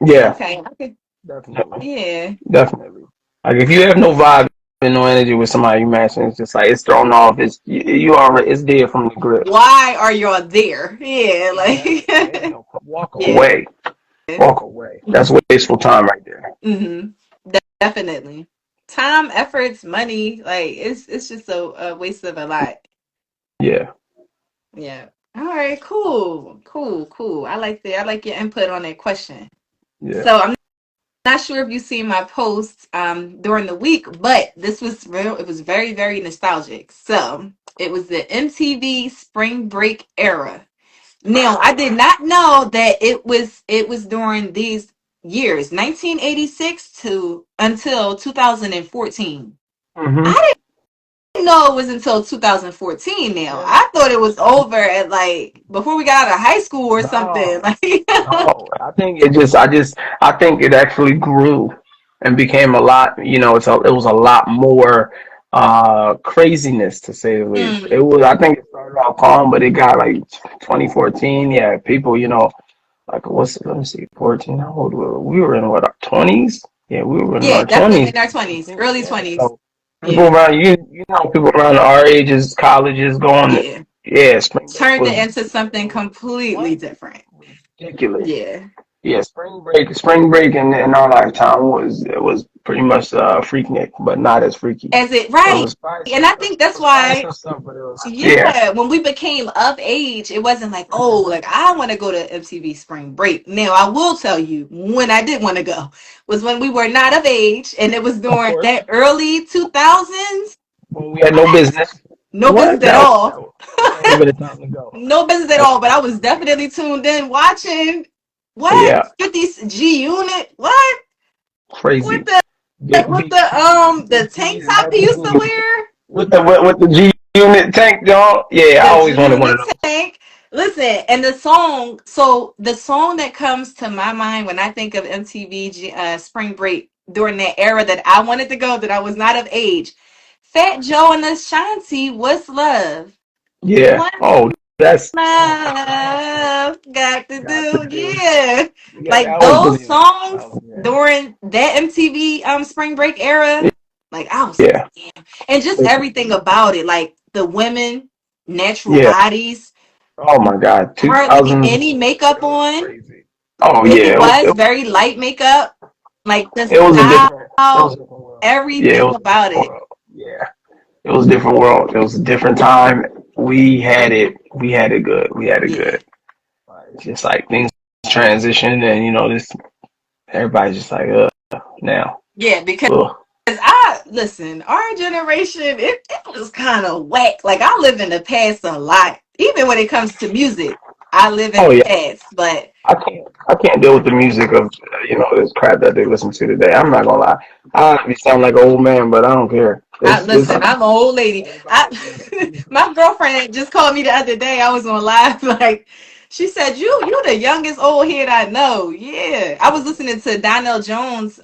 Yeah. Okay. Okay. Definitely. Yeah. Definitely. Like if you have no vibe and no energy with somebody you matching, it's just like it's thrown off. You already it's dead from the grip. Why are y'all there? Yeah, like Exactly. Yeah. No, walk yeah. away. Walk away. That's wasteful time right there. Mm-hmm. Definitely. Time, efforts, money, like it's just a waste of a lot. Yeah. Yeah. All right, cool, cool, cool. I like that. I like your input on that question. Yeah. So I'm not sure if you see my posts during the week, but this was real. It was very, very nostalgic. So it was the MTV Spring Break era. Now I did not know that it was during these years, 1986 to until 2014. Hmm. I didn't know it was until 2014. Now Yeah. I thought it was over at like before we got out of high school or something. No. Like, No. I think it actually grew and became a lot. It was a lot more craziness to say the least. It mm, was. I think it started off calm, but it got like 2014. Yeah, people. Like let me see, 14. How old were we? We were in what, our 20s? Yeah, we were in yeah, our definitely 20s. in our 20s, early Yeah, 20s. so people Yeah, around people around our ages, colleges going, yeah. yeah, spring break Turned it was into something completely what? different. Ridiculous. Yeah. Yeah, spring break in our lifetime was pretty much freaknik, but not as freaky. As it It right. was probably And some I stuff. think It that's was probably why, some stuff, but it was yeah. yeah, when we became of age, it wasn't like, oh, like I want to go to MTV Spring Break. Now, I will tell you when I did want to go was when we were not of age, and it was Of during course, that early 2000s. when we had no What? business. No What? business at all. That would have been a time to go. No business at That would all, have but been I a was time to go. definitely tuned in watching. What? Yeah, 50 G Unit? What? With crazy. the with Big tees, the big tank tees, and top he used to everything. wear? With the G Unit tank, y'all. Yeah, I The always G wanted one of Unit those. tank. Listen, and the song, so the song that comes to my mind when I think of MTV Spring Break during that era that I wanted to go, that I was not of age, Fat Joe and Ashanti, What's Love? Yeah. What's Oh, that's love got to got to do? do. Yeah. Yeah, Like that was those believable. songs during that MTV Spring Break era, like I was like, Yeah. damn. And just everything about it, like the women, natural Yeah. bodies, Oh my God. hardly 2000s. any It makeup was on. crazy. Oh Really yeah. was very light makeup. Like the It was a different. It was style, a different world. Yeah, it everything was a about different it. world. Yeah. It was a different world. It was a different time. We had it. We had it good. We had it Yeah. good. It's just like things transition, and this everybody's just like, now. Yeah, because Ugh. I listen, our generation, it was kind of whack. Like I live in the past a lot. Even when it comes to music, I live in Oh the yeah. past. But I can't deal with the music of this crap that they listen to today. I'm not gonna lie. I be sound like an old man, but I don't care. I It's listen, I'm an old lady. everybody. I my girlfriend just called me the other day. I was on live, like she said, you the youngest old head I know. Yeah. I was listening to Donnell Jones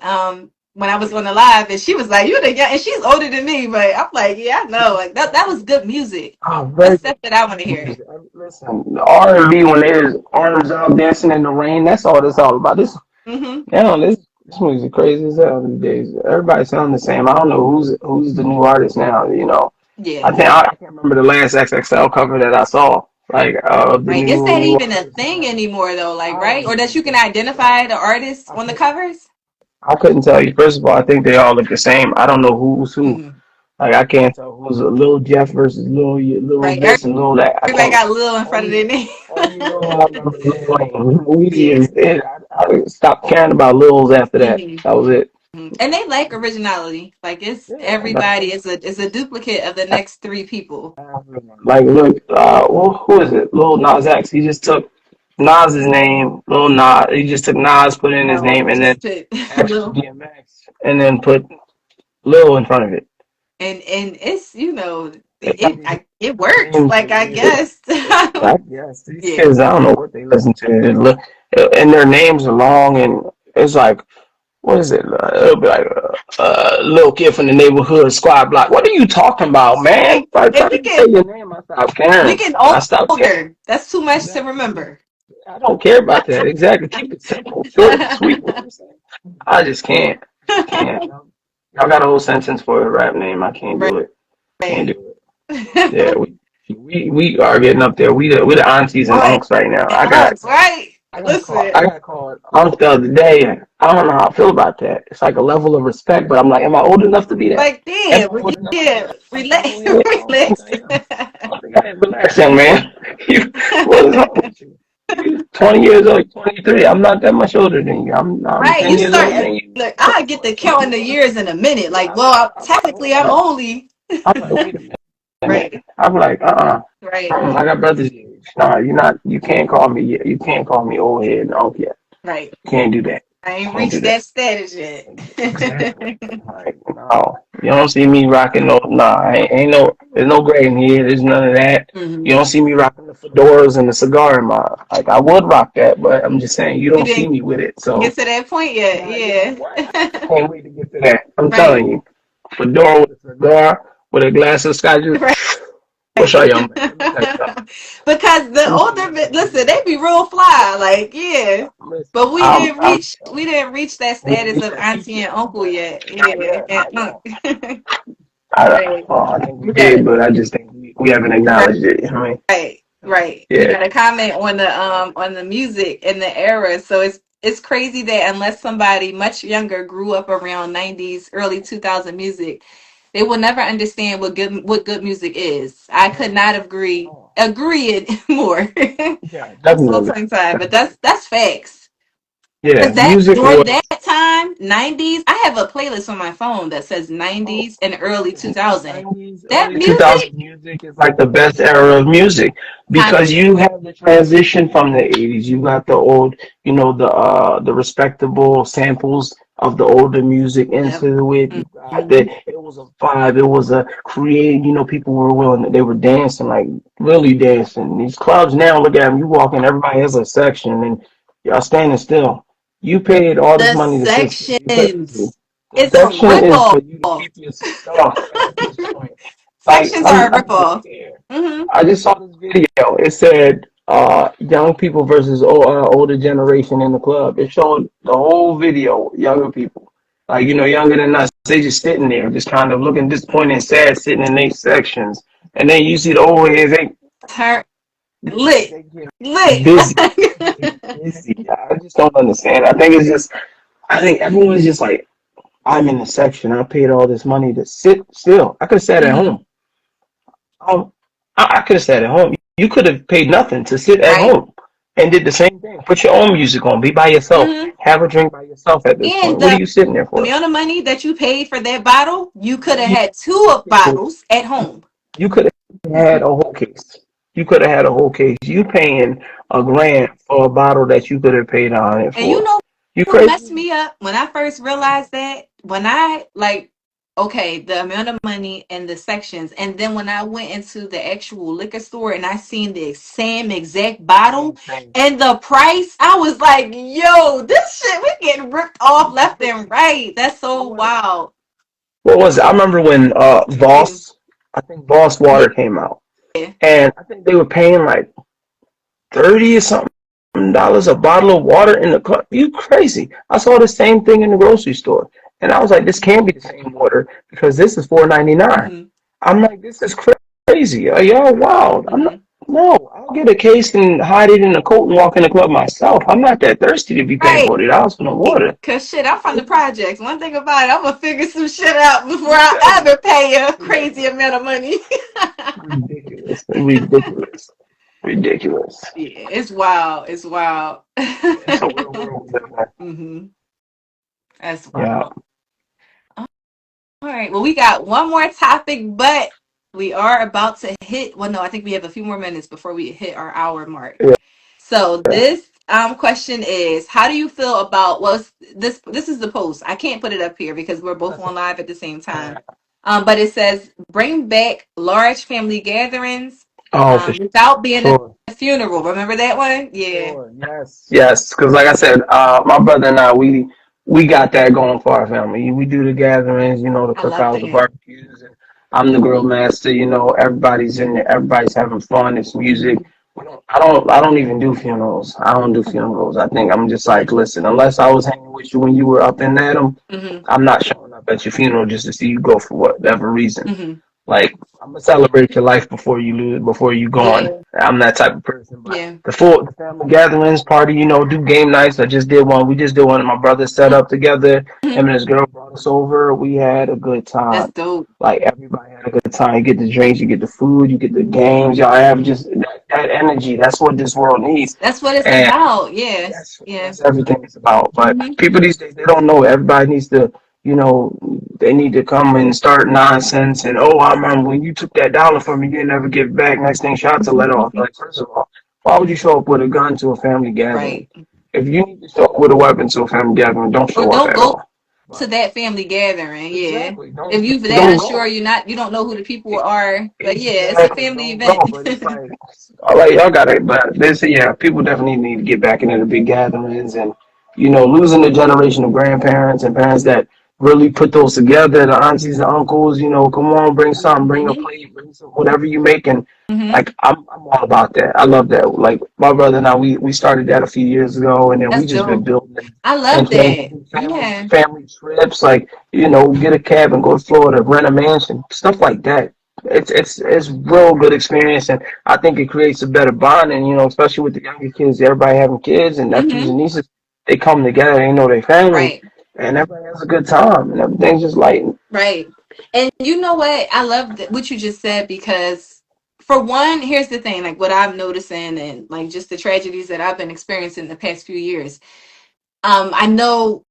when I was on the live, and she was like, you the young, and she's older than me, but I'm like, yeah, I know. Like that was good music. Oh, That's very good stuff that I want to hear. music. Listen, the R&B when there's arms out dancing in the rain, that's all it's all about. Hmm. This music crazy as hell these days. Everybody sound the same. I don't know who's the new artist now. Yeah. I can't remember the last XXL cover that I saw. Like the Right. Is new that new even a artist. thing anymore though? Like, I right? don't Or that even you can think so. identify the artist I on the can't. covers? I couldn't tell you. First of all, I think they all look the same. I don't know who's who. Hmm. Like I can't tell who's a Lil Jeff versus Lil Right. this and Lil that. I Everybody can't. got Lil in front of Only their name. only Lil I remember is Lil Wayne. Weezy Yeah. is it. I stopped caring about Lils after that. Hmm. That was it. And they like originality. Like it's Yeah, everybody is a duplicate of the next three people. like look, well, who is it? Lil Nas X. He just took Nas's name, Lil Nas. He just took Nas, put in his No, name, and then just put added Lil. DMX, and then put Lil in front of it. And it's I it works. mean, Like I guess. I guess these Yeah. kids, I don't know what they listen to. And their names are long, and it's like, what is it? It'll be like little kid from the neighborhood squad block. What are you talking about, man? Right. By the And time you say your name, I stopped we caring. getting I stopped caring. older. That's too much to Exactly. remember. I don't care about that. Exactly. Keep it simple, short and sweet. What I'm saying. I just can't. Can't. Y'all got a whole sentence for a rap name. I can't do it. Can't Right. do it. Yeah, we are getting up there. We the aunties and Right. unks right now. And Unks, right? Listen, I got called Unc the other day, and I don't know how I feel about that. It's like a level of respect, but I'm like, am I old enough to be that? like, Am damn, I old enough to be yeah, that fucking relax, old head? I don't think relax. I am. I don't think I am. Relax, young man. You, what is wrong with you? You 20 years old, 23. I'm not that much older than you. I'm Right, 10 you years start. older than you. Look, I get to counting the years in a minute. Like, I'm well, like, technically, hold I'm up. only I'm like, wait a minute. right, I'm like, right, I got brothers your age. Nah, you're not. You can't call me. You can't call me old head and uncle yet. right. Can't do that. I ain't Can't do reached that. that status yet. Exactly. Like, no, you don't see me rocking no. Nah, ain't no. There's no gray in here. There's none of that. Hmm. You don't see me rocking the fedoras and the cigar in my. Like, I would rock that, but I'm just saying you You don't see didn't me with it. get So, to that point yet, nah, you know yeah. what? I can't wait to get to that. I'm Right, telling you, fedora with a cigar with a glass of scotch. right. What's our young man? Let me tell you something. Because the Let me tell you older, something. listen, they be real fly, like, yeah. Listen, But I'm we didn't reach that we didn't status reach of that peak auntie and yet. uncle yet, Not yeah. yet, And not yet. right. I think we We got did, but I just think we haven't acknowledged it. You know what I mean? right, right. We Yeah. got a comment on the music and the era. So it's crazy that unless somebody much younger grew up around 90s, early 2000 music, they will never understand what good music is. I could not agree it more. Yeah, I'm so definitely. tongue tied, but that's facts. Yeah, Cause that music during was. that time, 90s, I have a playlist on my phone that says Oh, 90s and early 2000. 90s, That early music, 2000s music is like the best era of music because timeless. you have the transition from the 80s. You got the old, the respectable samples of the older music Yep. into it. You got Hmm. it was a vibe. It was a creative. People were willing. They were dancing like really dancing. These clubs now, look at them. You walk in, everybody has a section, and y'all standing still. You paid all this The money to sit still. You crazy. sections. The It's a section is for ripoff. you to keep your stuff at this point. Like Sections are a I'm not ripoff. scared. Hmm. I just saw this video. It said young people versus older generation in the club. It showed the whole video, younger people. Like, younger than us. They just sitting there, just kind of looking disappointed and sad, sitting in their sections. And then you see the old heads, Turn lit. they get Lit. busy. They get busy. I just don't understand. I think everyone's just like, I'm in the section. I paid all this money to sit still. I could have sat at Hmm. home. Um, I could have sat at home. You could have paid nothing to sit at Right. home and did the same thing. Put your own music on. Be by yourself. Hmm. Have a drink by yourself at this And point. What are the you sitting there for? amount of money that you paid for that bottle, you could What are have you had two for? bottles at home. You could have had a whole case. You could have had a whole case. You paying $1,000 for a bottle that you could have paid 100 And you for. know You what crazy? messed me up when I first realized that? When I like, okay, the amount of money and the sections, and then when I went into the actual liquor store and I seen the same exact bottle Same thing. and the price, I was like, yo, this shit, we getting ripped off left and right. That's so wild. What was it? I remember when Crazy. I think Voss Yeah. Water came out, and I think they were paying like 30 or something dollars a bottle of water in the club. You crazy? I saw the same thing in the grocery store, and I was like, this can't be the same water because this is 4.99. Hmm. I'm like, this is crazy. Are y'all wild? I'm not. Hmm. No, I'll get a case and hide it in a coat and walk in the club myself. I'm not that thirsty to be paying Right. $40 for the water. Cause shit, I'm from the projects. One thing about it, I'm gonna figure some shit out before You I feel me? ever pay a Yeah. crazy amount of money. Ridiculous. Ridiculous. Ridiculous. Yeah, it's wild. It's wild. It's a real world we live in. Hmm. That's Yeah. wild. All right. Well, we got one more topic, but we are about to hit. Well, no, I think we have a few more minutes before we hit our hour mark. So this question is: how do you feel about? Well, this is the post. I can't put it up here because we're both on live at the same time. But it says bring back large family gatherings Oh, for without being sure. a funeral. Remember that one? Yeah. Sure. Yes. Yes. Because like I said, my brother and I, we got that going for our family. We do the gatherings, the I love cookouts, the that. barbecues, and I'm the grill master. Everybody's in there. Everybody's having fun. It's music. I don't even do funerals. I don't do funerals. I think I'm just like, listen, unless I was hanging with you when you were up in Adam, Hmm. I'm not showing up at your funeral just to see you go for whatever reason. Hmm. Like, I'm gonna celebrate your life before you lose, before you gone. Yeah. I'm that type of person. But Yeah. the family gatherings, party, do game nights. I just did one. We just did one. My brother set up together. Mhm. Him and his girl brought us over. We had a good That's time. dope. Like everybody had a good time. You get the drinks, you get the food, you get the games. Y'all have just that energy. That's what this world needs. That's what it's And about. Yeah. Yeah. that's everything it's about. But Hmm. people these days they don't know. Everybody needs to, you know, they need to come and start nonsense and oh, I remember when you took that dollar from me, you didn't never give it back. Next thing, shots are let off. Like first of all, why would you show up with a gun to a family gathering? Right. If you need to show up with a weapon to a family gathering, don't Or show up don't at go all. to But that family gathering. Yeah. exactly, If you are that don't unsure, go. you don't know who the people are. But yeah, it's a Exactly, family don't go. event. But it's like, all right, y'all got it. But this, yeah, people definitely need to get back into the big gatherings and, losing the generation of grandparents and parents that really put those together. The aunties, the uncles, come on, bring something, bring a Hmm. plate, bring some whatever you make. And Hmm. like, I'm all about that. I love that. Like my brother and I, we started that a few years ago, and then we That's just been dope. building I and love planning that. family Yeah. family trips. Like, get a cab and go to Florida, rent a mansion, stuff like that. It's real good experience, and I think it creates a better bond. And especially with the younger kids, everybody having kids and nephews Hmm. and nieces, they come together, they know their family, Right. and everybody has a good time, and everything's just light. Right. And you know what? I love what you just said because, for one, here's the thing, like what I'm noticing and like just the tragedies that I've been experiencing the past few years. I know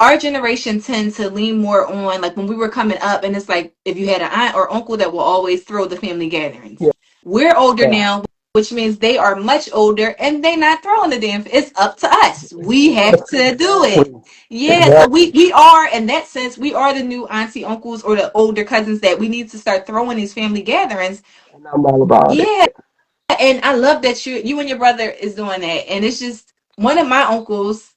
our generation tends to lean more on like when we were coming up, and it's like if you had an aunt or uncle that will always throw the family gatherings. Yeah, We're older yeah, now, which means they are much older and they not throwing the damn. It's up to us. We have to do it. exactly, Yeah, so exactly, we are in that sense. We are the new auntie uncles or the older cousins that we need to start throwing these family gatherings. and I'm all about it. Yeah, and I love that you and your brother is doing that. And it's just one of my uncles.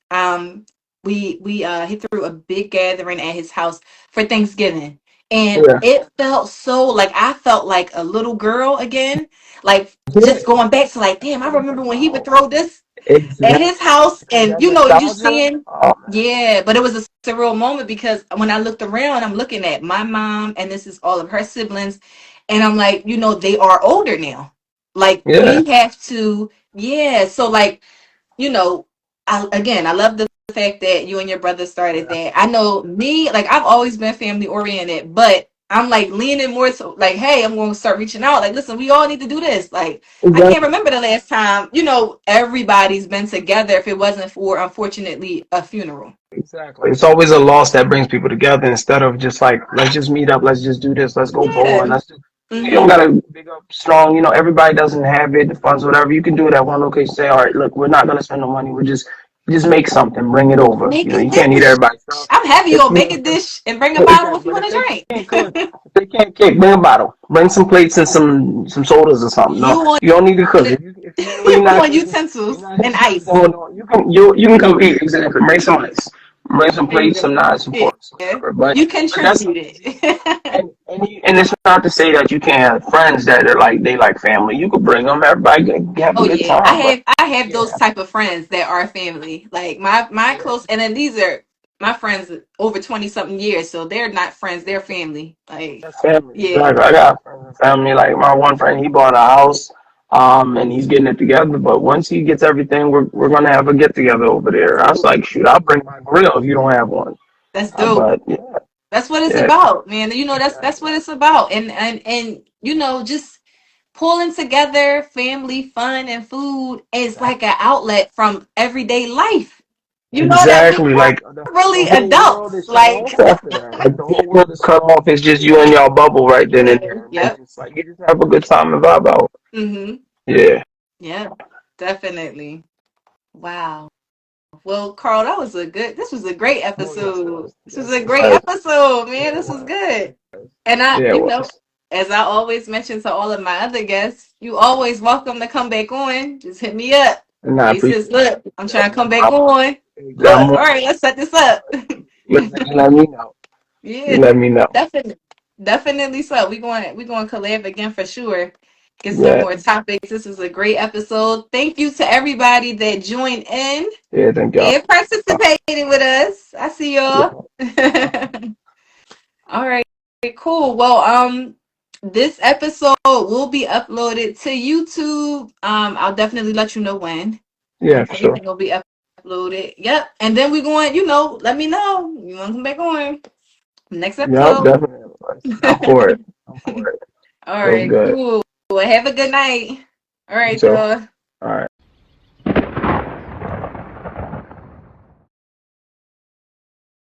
We he threw a big gathering at his house for Thanksgiving, and Yeah, it felt so like I felt like a little girl again, like yeah, just going back to like, damn, I that's what it's remember when he would about. throw this at his Exactly, house, and that you nostalgia. seeing, Oh man, yeah, but it was a surreal moment because when I looked around, I'm looking at my mom, and this is all of her siblings, and I'm like, they are older now. Like yeah, we have to, yeah. So like, you know, I love the fact that you and your brother started yeah, that. I know me, like I've always been family oriented, but I'm like leaning more to like, hey, I'm going to start reaching out. Like, listen, we all need to do this. Like, I can't exactly. remember the last time, everybody's been together if it wasn't for, unfortunately, a funeral. Exactly. It's always a loss that brings people together instead of just like, let's just meet up, let's just do this, let's go Yeah. bowling. You don't Mm-hmm. gotta big up strong, everybody doesn't have it, the funds, whatever. You can do it at one location, say, all right, look, we're not gonna spend no money, we're just make something, bring it over. Make a You can't eat dish. everybody's stuff. I'm having you If on you make a dish and bring a bottle exactly, if you but want if they to can't cook, drink. if they can't cook, bring a bottle. Bring some plates and some sodas or something. No, You want you don't need to cook. it, If you really you not want cooking, you're utensils not and interested in ice. going on. You can come eat exactly. Bring some ice. Bring some plates, some Exactly. knives, some forks, Yeah. whatever. You But that's contribute easy. it. And it's not to say that you can't have friends that are like they like family. You could bring them. Everybody can have a Oh good yeah, time. But I have those yeah, type of friends that are family. Like my yeah. close, and then these are my friends over 20 something years, so they're not friends, they're family. Like, That's family. yeah. Exactly. I got friends and family. Like my one friend, he bought a house, and he's getting it together. But once he gets everything, we're gonna have a get together over there. I was Dope. like, shoot, I'll bring my grill if you don't have one. That's dope. But yeah, That's what it's yeah, about, man. That's exactly. what it's about. And just pulling together family fun and food is like an outlet from everyday life. You know that we Exactly. are Like the really whole world adults. is shut Like, off after that. Like the whole world is cut off. It's just you and y'all bubble right then and yeah, there, and then yep. just like you just have a good time and vibe out. Mm-hmm. Yeah. Yeah, definitely. Wow. Well, Carl, this was a great Oh yes, it episode. was. This was Yes, a it great was. episode, Yeah, man. it This was was. good. And Yeah, it was. as I always mention to all of my other guests, you always welcome to come back on. Just hit me up. And I Hey, sis, appreciate look, I'm trying to come back it. on. I'm Look, all right, let's set this up. listen, you let me know. You Yeah, let me know. definitely, definitely. So we going to collab again for sure. Get some Yeah. more topics. This was a great episode. Thank you to everybody that joined in Yeah, thank y'all. and participating with us. I see Yeah. y'all. All right. cool. Well, this episode will be uploaded to YouTube. I'll definitely let you know when. Yeah, for sure. Everything will be uploaded. Yep. And then we're going, let me know. You want to come back on next Yep, episode. definitely. I'm for it. I'm for it. All Feels right, good. cool. Well, have a good night. All You right, too. y'all. All right.